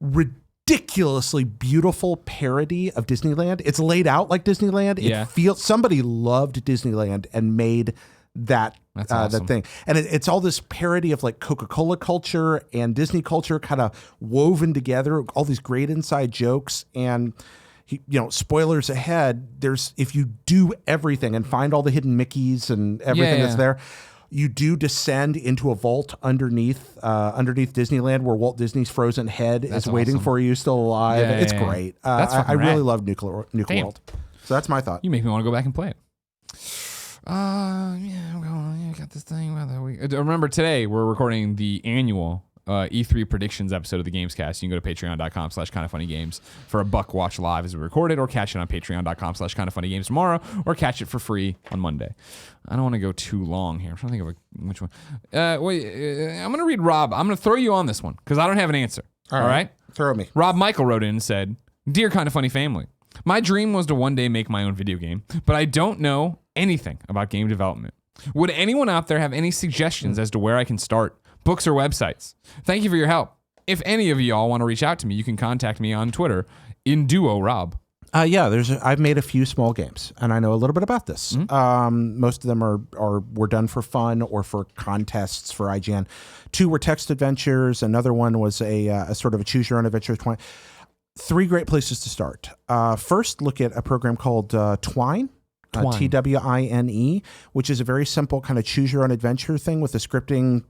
ridiculously beautiful parody of Disneyland. It's laid out like Disneyland. Yeah. It feels somebody loved Disneyland and made that awesome. that thing, and it's all this parody of like Coca-Cola culture and Disney culture kind of woven together, all these great inside jokes. And spoilers ahead, there's, if you do everything and find all the hidden Mickeys and everything that's there, you do descend into a vault underneath Disneyland where Walt Disney's frozen head is waiting awesome. for you, still alive. It's great. I really love Nuka World. So that's my thought. You make me want to go back and play it. I got this thing. Remember, today we're recording the annual E3 predictions episode of the Gamescast. You can go to patreon.com/kindoffunnygames for $1 watch live as we record it, or catch it on patreon.com/kindoffunnygames tomorrow, or catch it for free on Monday. I don't want to go too long here. I'm trying to think of which one. I'm going to read Rob. I'm going to throw you on this one because I don't have an answer. All right? Throw me. Rob Michael wrote in and said, "Dear Kind of Funny family, my dream was to one day make my own video game, but I don't know anything about game development. Would anyone out there have any suggestions as to where I can start? Books or websites? Thank you for your help. If any of y'all want to reach out to me, you can contact me on Twitter in Duo Rob." I've made a few small games, and I know a little bit about this. Mm-hmm. Most of them were done for fun or for contests for IGN. 2 were text adventures. Another one was a sort of a choose your own adventure. 3 great places to start. First, look at a program called Twine. TWINE, which is a very simple kind of choose your own adventure thing with a scripting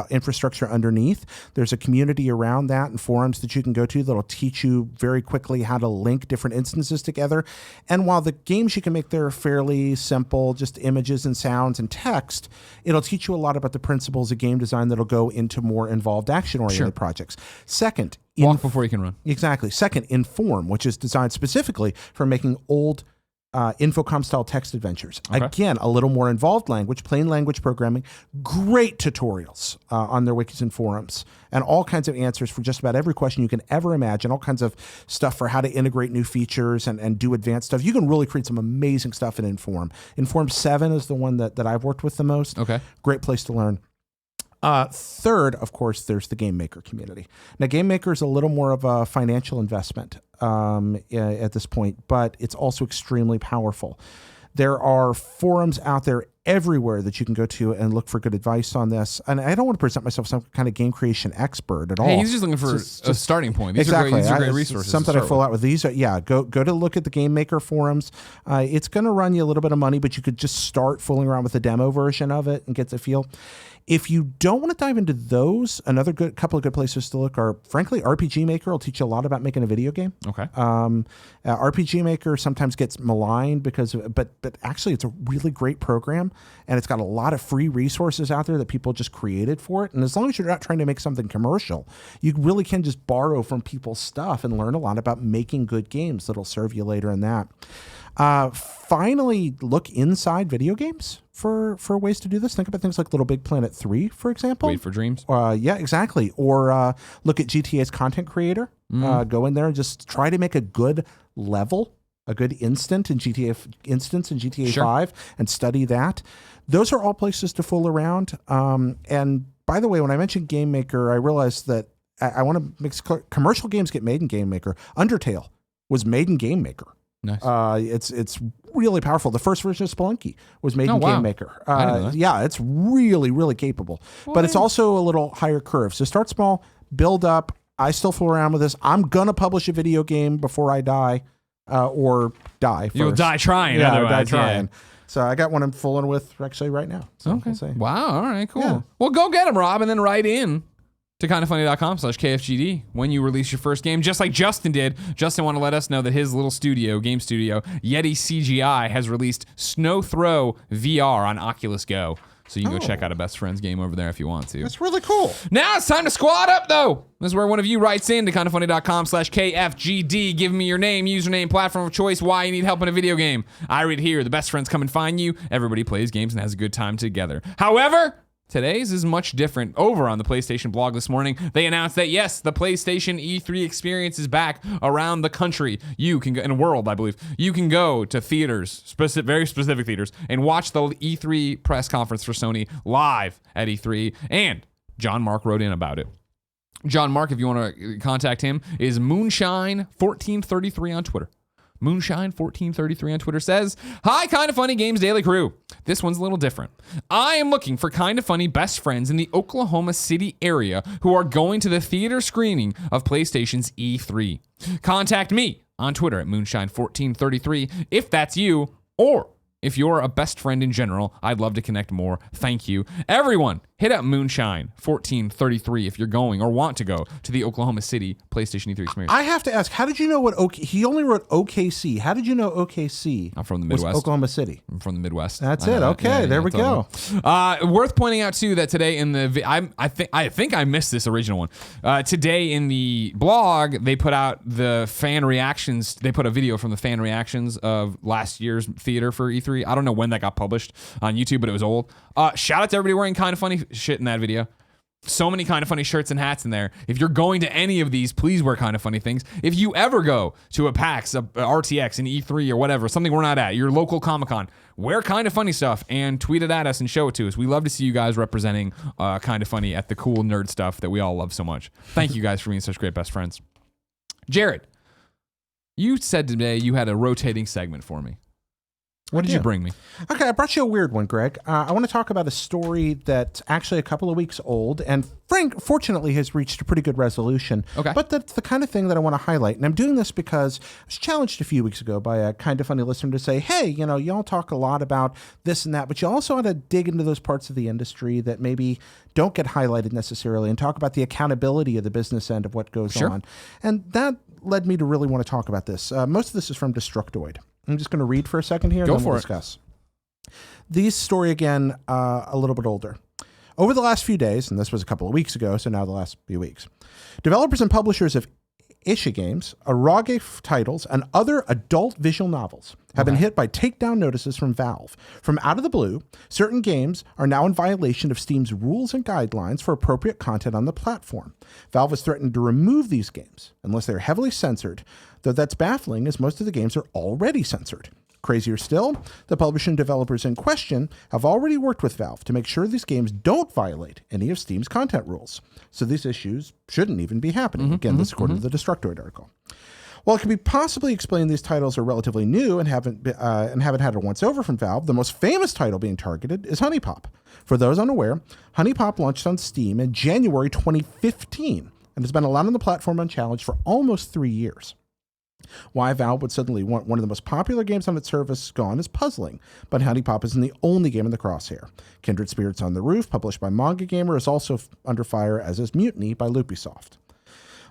infrastructure underneath. There's a community around that and forums that you can go to that'll teach you very quickly how to link different instances together. And while the games you can make there are fairly simple, just images and sounds and text, it'll teach you a lot about the principles of game design that'll go into more involved action-oriented projects. Second, Walk before you can run. Exactly. Second, Inform, which is designed specifically for making old Infocom-style text adventures. Okay. Again, a little more involved language, plain language programming, great tutorials on their wikis and forums, and all kinds of answers for just about every question you can ever imagine, all kinds of stuff for how to integrate new features and do advanced stuff. You can really create some amazing stuff in Inform. Inform 7 is the one that I've worked with the most. Okay. Great place to learn. Third, of course, there's the Game Maker community. Now, Game Maker is a little more of a financial investment at this point, but it's also extremely powerful. There are forums out there everywhere that you can go to and look for good advice on this. And I don't want to present myself as some kind of game creation expert at all. Hey, he's just looking for a starting point. These exactly. These are great resources. Something I fill out with these. Go to look at the Game Maker forums. It's going to run you a little bit of money, but you could just start fooling around with the demo version of it and get the feel. If you don't want to dive into those, another couple of good places to look are, frankly, RPG Maker will teach you a lot about making a video game. Okay. RPG Maker sometimes gets maligned but actually it's a really great program, and it's got a lot of free resources out there that people just created for it. And as long as you're not trying to make something commercial, you really can just borrow from people's stuff and learn a lot about making good games that'll serve you later in that. Finally, look inside video games for ways to do this. Think about things like Little Big Planet 3, for example. Wait for Dreams. Yeah, exactly. Or look at GTA's content creator. Go in there and just try to make a good level, a good instance in GTA 5, and study that. Those are all places to fool around. And by the way, when I mentioned Game Maker, I realized that I want to mix commercial games get made in Game Maker. Undertale was made in Game Maker. Nice. It's really powerful. The first version of Spelunky was made in Game Maker. I didn't know that. Yeah, it's really, really capable. But it's also a little higher curve. So start small, build up. I still fool around with this. I'm going to publish a video game before I die, or die first. You'll die trying. Yeah, otherwise, die trying. Yeah. So I got one I'm fooling with actually right now. So Okay. we'll see. Wow. All right. Cool. Yeah. Well, go get them, Rob, and then write in to kindoffunny.com/KFGD when you release your first game, just like Justin did. Justin wanted to let us know that his little game studio, Yeti CGI, has released Snow Throw VR on Oculus Go. So you can go check out a Best Friends game over there if you want to. That's really cool. Now it's time to squad up, though. This is where one of you writes in to kindoffunny.com/KFGD. Give me your name, username, platform of choice, why you need help in a video game. I read here, the best friends come and find you. Everybody plays games and has a good time together. However, Today's is much different. Over on the PlayStation blog this morning, they announced that yes, the PlayStation E3 experience is back around the country. You can go in a world, I believe. You can go to theaters, very specific theaters, and watch the E3 press conference for Sony live at E3. And JonMarc wrote in about it. JonMarc, if you want to contact him, is Moonshine1433 on Twitter. Moonshine1433 on Twitter says, "Hi, Kinda Funny Games Daily Crew. This one's a little different. I am looking for Kinda Funny best friends in the Oklahoma City area who are going to the theater screening of PlayStation's E3. Contact me on Twitter at Moonshine1433 if that's you, or if you're a best friend in general. I'd love to connect more. Thank you. Everyone, hit up Moonshine1433 if you're going or want to go to the Oklahoma City PlayStation E3 experience." I have to ask, how did you know what he only wrote OKC. How did you know OKC? I'm from the was Midwest. Oklahoma City. I'm from the Midwest. That's it. Okay, there we go. Worth pointing out too that today in the I think I missed this original one. Today in the blog they put out the fan reactions. They put a video from the fan reactions of last year's theater for E3. I don't know when that got published on YouTube, but it was old. Shout out to everybody wearing Kinda Funny shit in that video. So many Kinda Funny shirts and hats in there. If you're going to any of these, please wear Kinda Funny things. If you ever go to a PAX, a RTX, an E3 or whatever, something we're not at, your local Comic-Con, wear Kinda Funny stuff and tweet it at us and show it to us. We love to see you guys representing Kinda Funny at the cool nerd stuff that we all love so much. Thank you guys for being such great best friends. Jared, you said today you had a rotating segment for me. What did you bring me? Okay, I brought you a weird one, Greg. I want to talk about a story that's actually a couple of weeks old and fortunately has reached a pretty good resolution. Okay. But that's the kind of thing that I want to highlight. And I'm doing this because I was challenged a few weeks ago by a Kinda Funny listener to say, hey, y'all talk a lot about this and that, but you also ought to dig into those parts of the industry that maybe don't get highlighted necessarily and talk about the accountability of the business end of what goes on. And that led me to really want to talk about this. Most of this is from Destructoid. I'm just going to read for a second here and then we'll discuss. This story, again, a little bit older. Over the last few days, and this was a couple of weeks ago, so now the last few weeks, developers and publishers of Isha games, Arage titles, and other adult visual novels have been hit by takedown notices from Valve. From out of the blue, certain games are now in violation of Steam's rules and guidelines for appropriate content on the platform. Valve has threatened to remove these games unless they're heavily censored, though that's baffling as most of the games are already censored. Crazier still, the publisher and developers in question have already worked with Valve to make sure these games don't violate any of Steam's content rules. So these issues shouldn't even be happening. Again, this according to the Destructoid article. While it can be possibly explained these titles are relatively new and haven't had a once-over from Valve, the most famous title being targeted is Honey Pop. For those unaware, Honey Pop launched on Steam in January 2015 and has been allowed on the platform unchallenged for almost 3 years. Why Valve would suddenly want one of the most popular games on its service gone is puzzling, but Honey Pop isn't the only game in the crosshair. Kindred Spirits on the Roof, published by Manga Gamer, is also under fire, as is Mutiny by Lupisoft.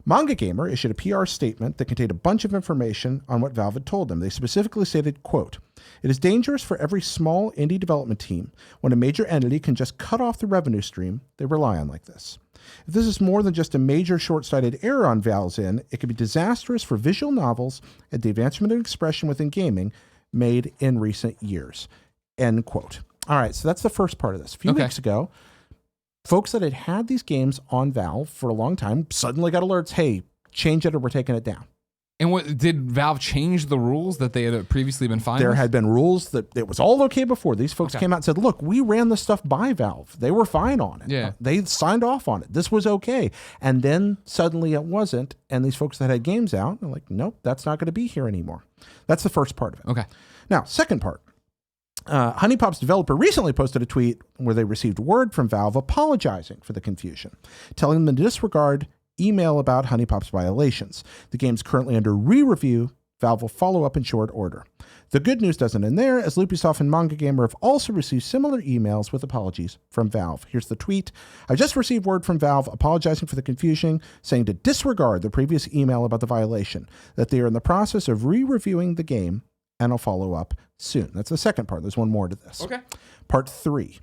Manga Gamer issued a PR statement that contained a bunch of information on what Valve had told them. They specifically stated, quote, "It is dangerous for every small indie development team when a major entity can just cut off the revenue stream they rely on like this. If this is more than just a major short-sighted error on Valve's end, it could be disastrous for visual novels and the advancement of expression within gaming made in recent years." End quote. All right, so that's the first part of this. A few weeks ago, folks that had these games on Valve for a long time suddenly got alerts, hey, change it or we're taking it down. And what did Valve change the rules that they had previously been fine There with? had been rules that it was all okay before. These folks came out and said, look, we ran this stuff by Valve. They were fine on it. Yeah. They signed off on it. This was okay. And then suddenly it wasn't. And these folks that had games out are like, nope, that's not going to be here anymore. That's the first part of it. Okay. Now, second part. Honey Pop's developer recently posted a tweet where they received word from Valve apologizing for the confusion, telling them to disregard email about Honey Pop's violations. The game's currently under re-review. Valve will follow up in short order. The good news doesn't end there, as Lupisoft and Manga Gamer have also received similar emails with apologies from Valve. Here's the tweet. "I just received word from Valve apologizing for the confusion, saying to disregard the previous email about the violation, that they are in the process of re-reviewing the game, and I'll follow up soon." That's the second part. There's one more to this. Okay. Part 3.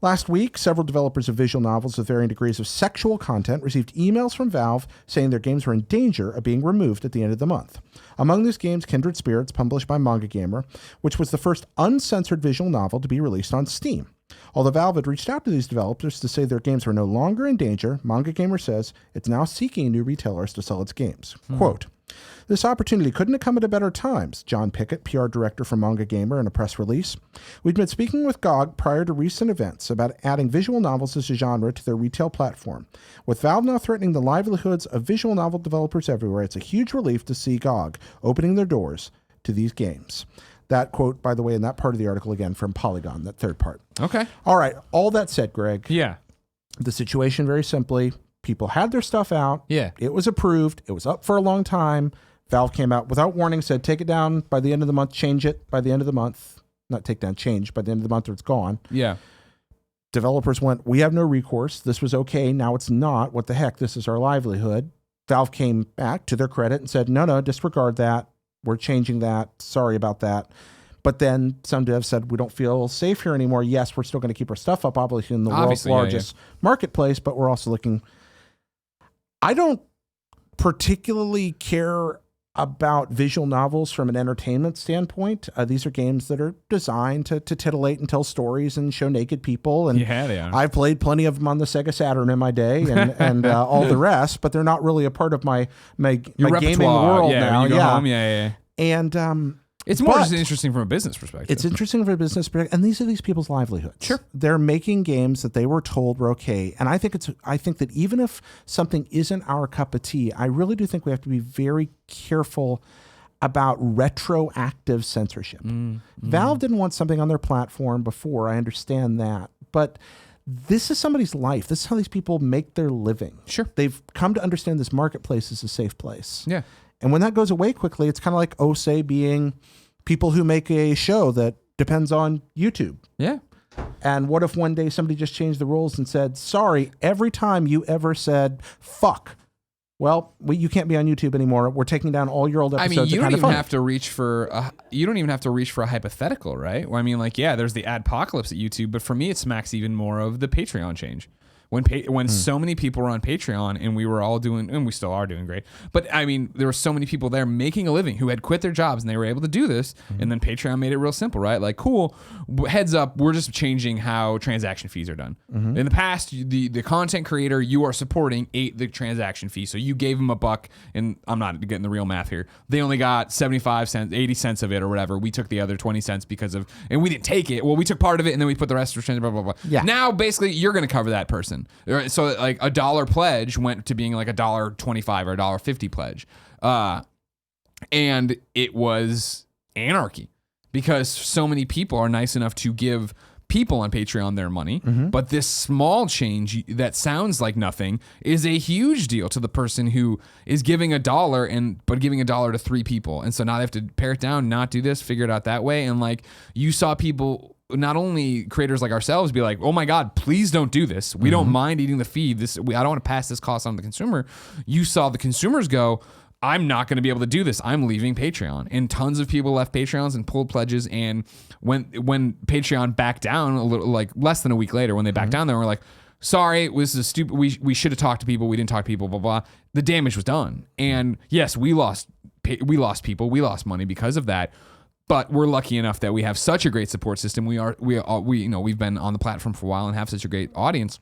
Last week, several developers of visual novels with varying degrees of sexual content received emails from Valve saying their games were in danger of being removed at the end of the month. Among these games, Kindred Spirits, published by Manga Gamer, which was the first uncensored visual novel to be released on Steam. Although Valve had reached out to these developers to say their games were no longer in danger, Manga Gamer says it's now seeking new retailers to sell its games. Quote, "This opportunity couldn't have come at a better time," John Pickett, PR director for Manga Gamer, in a press release. "We'd been speaking with GOG prior to recent events about adding visual novels as a genre to their retail platform. With Valve now threatening the livelihoods of visual novel developers everywhere, it's a huge relief to see GOG opening their doors to these games." That quote, by the way, in that part of the article, again, from Polygon, that third part. Okay. All right. All that said, Greg. Yeah. The situation, very simply, people had their stuff out. Yeah. It was approved. It was up for a long time. Valve came out without warning, said, take it down by the end of the month, change it by the end of the month. Not take down, change by the end of the month or it's gone. Yeah. Developers went, we have no recourse. This was okay. Now it's not. What the heck? This is our livelihood. Valve came back to their credit and said, no, disregard that. We're changing that. Sorry about that. But then some devs said, we don't feel safe here anymore. Yes, we're still going to keep our stuff up, obviously, in the world's largest marketplace, but we're also looking. I don't particularly care about visual novels from an entertainment standpoint. These are games that are designed to titillate and tell stories and show naked people. And yeah, they are. I've played plenty of them on the Sega Saturn in my day and all the rest, but they're not really a part of my gaming world now. You go home, yeah. And it's more just interesting from a business perspective. It's interesting from a business perspective, and these are these people's livelihoods. Sure, they're making games that they were told were okay, and I think that even if something isn't our cup of tea, I really do think we have to be very careful about retroactive censorship. Valve didn't want something on their platform before. I understand that, but this is somebody's life. This is how these people make their living. Sure, they've come to understand this marketplace is a safe place. Yeah. And when that goes away quickly, it's kind of like OSE being people who make a show that depends on YouTube. Yeah. And what if one day somebody just changed the rules and said, sorry, every time you ever said fuck, well, you can't be on YouTube anymore. We're taking down all your old episodes. I mean, you don't even have to reach for a hypothetical, right? Well, I mean, like, yeah, there's the adpocalypse at YouTube, but for me, it smacks even more of the Patreon change. When so many people were on Patreon and we were all doing, and we still are doing great, but I mean, there were so many people there making a living who had quit their jobs and they were able to do this. And then Patreon made it real simple, right? Like, cool, heads up, we're just changing how transaction fees are done. In the past, the content creator you are supporting ate the transaction fee. So you gave them $1, and I'm not getting the real math here. They only got 75 cents, 80 cents of it or whatever. We took the other 20 cents and we didn't take it. Well, we took part of it and then we put the rest for blah, blah, blah. Yeah. Now, basically, you're going to cover that person. So like $1 pledge went to being like $1.25 or $1.50 pledge. And it was anarchy because so many people are nice enough to give people on Patreon their money. But this small change that sounds like nothing is a huge deal to the person who is giving $1 but giving $1 to 3 people. And so now they have to pare it down, not do this, figure it out that way. And like you saw people, not only creators like ourselves, be like, oh my God, please don't do this. We don't mind eating the feed. I don't want to pass this cost on to the consumer. You saw the consumers go, I'm not going to be able to do this. I'm leaving Patreon. And tons of people left Patreons and pulled pledges. And when Patreon backed down a little, like less than a week later, when they backed down, they were like, sorry, this is stupid. We should have talked to people. We didn't talk to people, blah, blah. The damage was done. And yes, we lost people. We lost money because of that. But we're lucky enough that we have such a great support system. We've been on the platform for a while and have such a great audience.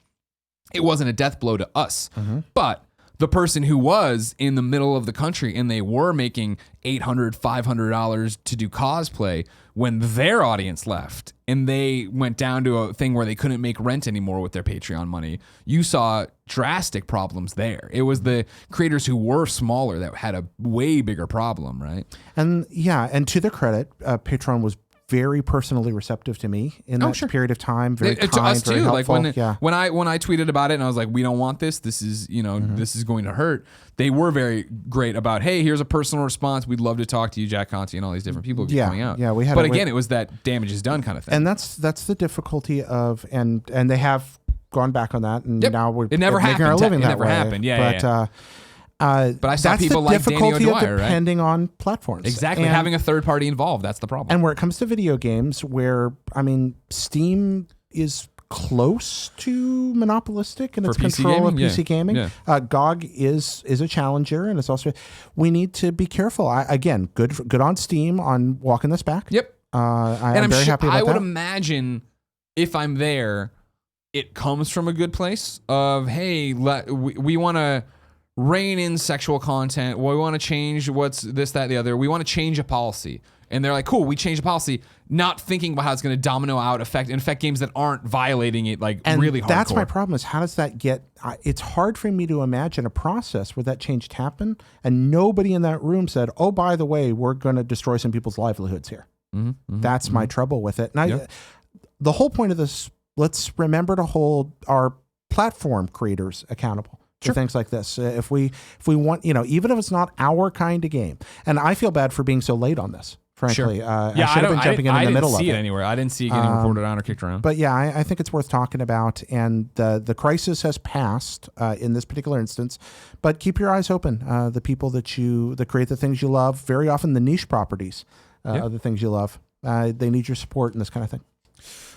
It wasn't a death blow to us, but the person who was in the middle of the country and they were making $800, $500 to do cosplay when their audience left and they went down to a thing where they couldn't make rent anymore with their Patreon money, you saw drastic problems there. It was the creators who were smaller that had a way bigger problem, right? And yeah, and to their credit, Patreon was very personally receptive to me in that period of time. Very kind, to us very too. helpful. Like when I tweeted about it and I was like, we don't want this. This is this is going to hurt. They were very great about, hey, here's a personal response. We'd love to talk to you, Jack Conte, and all these different people coming out. Yeah, we had. But again, it was that damage is done kind of thing. And that's the difficulty of and they have gone back on that, and now we're it never making happened. our living it that never way. happened. Yeah, but I saw that's people the like Danny difficulty O'Dwyer, of depending on platforms. Exactly, and, having a third party involved, that's the problem. And where it comes to video games, where Steam is close to monopolistic in its For PC control of gaming? PC gaming. Yeah. GOG is a challenger, and it's also we need to be careful. Again, good on Steam on walking this back. Yep. I'm very happy about I would that. imagine if I'm there, it comes from a good place of, hey, we want to rein in sexual content. We want to change what's this, that, the other. We want to change a policy. And they're like, cool, we changed the policy, not thinking about how it's going to domino out affect games that aren't violating it really hardcore. That's my problem is how does that get, it's hard for me to imagine a process where that change happened and nobody in that room said, oh, by the way, we're going to destroy some people's livelihoods here. That's my trouble with it. And the whole point of this, let's remember to hold our platform creators accountable for things like this. If we want, even if it's not our kind of game, and I feel bad for being so late on this, frankly. I should have been jumping in the middle of it. I didn't see it anywhere. I didn't see it getting reported on or kicked around. But yeah, I think it's worth talking about. And the crisis has passed in this particular instance. But keep your eyes open. The people that create the things you love, very often the niche properties are the things you love. They need your support and this kind of thing.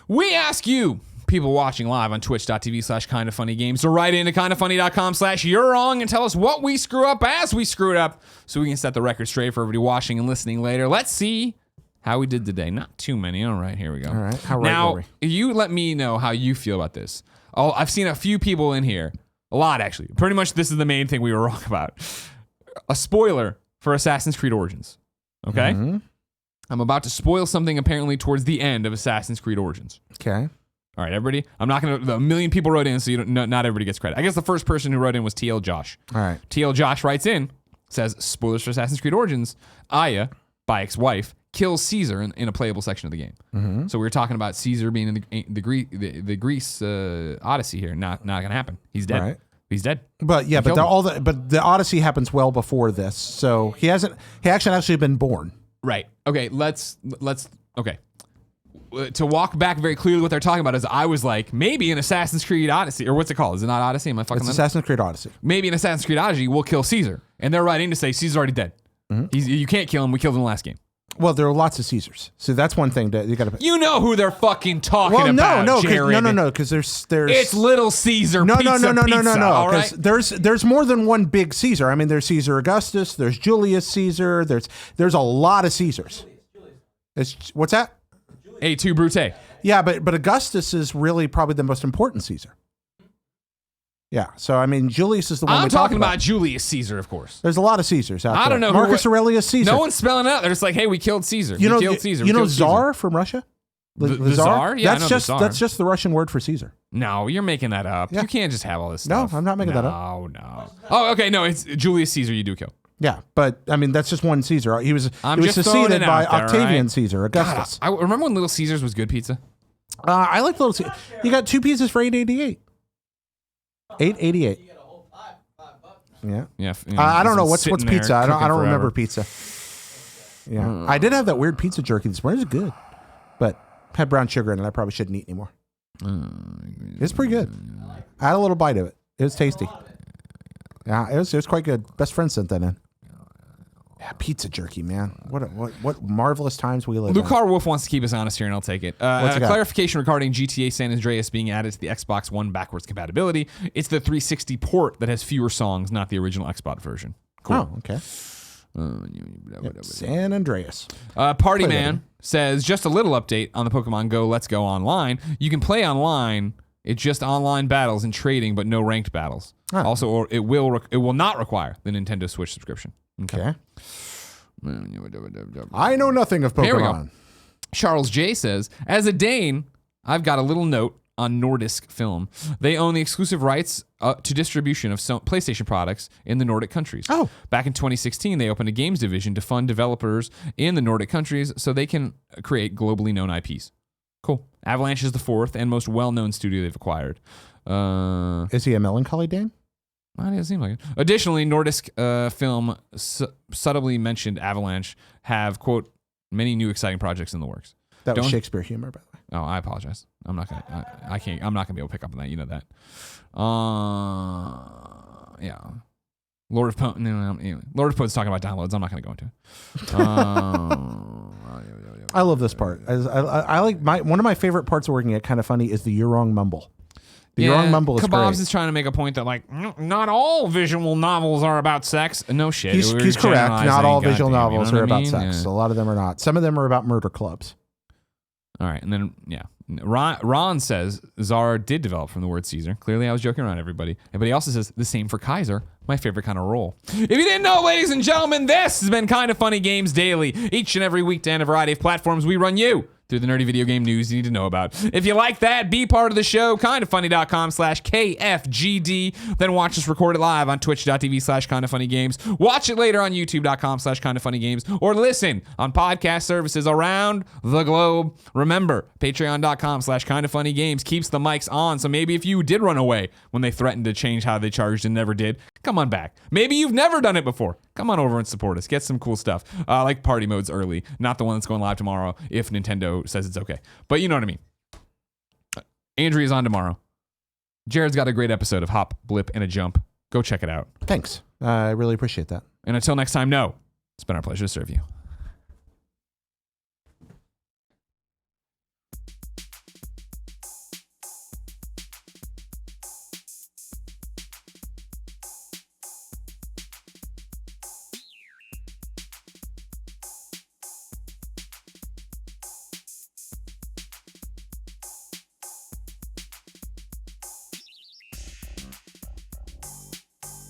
We ask you, people watching live on twitch.tv/kindoffunnygames, to write into kindoffunny.com/you're wrong and tell us what we screw up as we screw it up so we can set the record straight for everybody watching and listening later. Let's see how we did today. Not too many. All right, here we go. All right. How right now, were we? you let me know how you feel about this. I've seen a few people in here. A lot, actually. Pretty much this is the main thing we were wrong about. A spoiler for Assassin's Creed Origins. Okay? Mm-hmm. I'm about to spoil something apparently towards the end of Assassin's Creed Origins. Okay. All right, everybody. I'm not going to. A million people wrote in, so not everybody gets credit. I guess the first person who wrote in was TL Josh. All right. TL Josh writes in, says, spoilers for Assassin's Creed Origins. Aya, Bayek's wife, kills Caesar in a playable section of the game. Mm-hmm. So we were talking about Caesar being in the Greece Odyssey here. Not going to happen. He's dead. Right. He's dead. But yeah, but the Odyssey happens well before this, so he actually been born. Right. Okay. Let's. Okay. To walk back very clearly, what they're talking about is I was like, maybe in Assassin's Creed Odyssey, or what's it called? Is it not Odyssey? Am I fucking? It's Assassin's Creed Odyssey. Maybe in Assassin's Creed Odyssey, we'll kill Caesar, and they're writing to say Caesar's already dead. Mm-hmm. You can't kill him. We killed him in the last game. Well, there are lots of Caesars, so that's one thing that you got to. You know who they're fucking talking about? Jared. No, because there's it's Little Caesar. No, pizza. Because there's more than one big Caesar. I mean, there's Caesar Augustus, there's Julius Caesar, there's a lot of Caesars. What's that? A2 Brute. Yeah, but Augustus is really probably the most important Caesar. Yeah, so I mean, Julius is the one I'm we're talking about. Julius Caesar, of course. There's a lot of Caesars out there. I don't know. Marcus Aurelius Caesar. No one's spelling it out. They're just like, hey, we killed Caesar. You know Czar from Russia? The Tsar? Yeah, that's that's just the Russian word for Caesar. No, you're making that up. Yeah. You can't just have all this stuff. No, I'm not making that up. No. Oh, okay. No, it's Julius Caesar you do kill. Yeah, but I mean, that's just one Caesar. He was succeeded by Octavian right? Caesar, Augustus. God, I remember when Little Caesars was good pizza? I like Little Caesar. You got 2 pizzas for $8.88. $8.88. Yeah. I don't know what's pizza. I don't remember pizza. Yeah, I did have that weird pizza jerky this morning. It was good, but had brown sugar in it. I probably shouldn't eat anymore. It's pretty good. I had a little bite of it. It was tasty. Yeah, it was quite good. Best friend sent that in. Yeah, pizza jerky, man. What marvelous times we live in. Lucar Wolf wants to keep us honest here, and I'll take it. Clarification regarding GTA San Andreas being added to the Xbox One backwards compatibility. It's the 360 port that has fewer songs, not the original Xbox version. Cool. Oh, okay. San Andreas. Party Man says, just a little update on the Pokemon Go Let's Go Online. You can play online. It's just online battles and trading, but no ranked battles. Oh. Also, it will not require the Nintendo Switch subscription. Okay. I know nothing of Pokemon. Here we go. Charles J says, as a Dane, I've got a little note on Nordisk Film. They own the exclusive rights to distribution of some PlayStation products in the Nordic countries. Oh. Back in 2016, they opened a games division to fund developers in the Nordic countries so they can create globally known IPs. Cool. Avalanche is the 4th and most well-known studio they've acquired. Is he a melancholy Dane? Well, it doesn't seem like it. Additionally, Nordisk Film subtly mentioned Avalanche have, quote, many new exciting projects in the works. That was Shakespeare humor, by the way. Oh, I apologize. I'm not gonna. I can't. I'm not gonna be able to pick up on that. You know that. Yeah. Lord of Pote's talking about downloads. I'm not gonna go into it. I love this part. I like one of my favorite parts of working at Kind of Funny is the You're Wrong mumble. The You're Wrong mumble is Kebabs great. is trying to make a point that like not all visual novels are about sex. No shit. He's correct. Not all visual novels are about sex. Yeah. A lot of them are not. Some of them are about murder clubs. All right, and then Ron says Zara did develop from the word Caesar. Clearly, I was joking around, everybody. But he also says the same for Kaiser, my favorite kind of role. If you didn't know, ladies and gentlemen, this has been Kind of Funny Games Daily. Each and every weekday on a variety of platforms, we run you through the nerdy video game news you need to know about. If you like that, be part of the show, kindoffunny.com/KFGD. Then watch us record it live on twitch.tv/kindoffunnygames. Watch it later on youtube.com/kindoffunnygames. Or listen on podcast services around the globe. Remember, patreon.com/kindoffunnygames keeps the mics on. So maybe if you did run away when they threatened to change how they charged and never did, come on back. Maybe you've never done it before. Come on over and support us. Get some cool stuff. Like party modes early. Not the one that's going live tomorrow if Nintendo says it's okay. But you know what I mean. Andrea's on tomorrow. Jared's got a great episode of Hop, Blip, and a Jump. Go check it out. Thanks. I really appreciate that. And until next time, it's been our pleasure to serve you.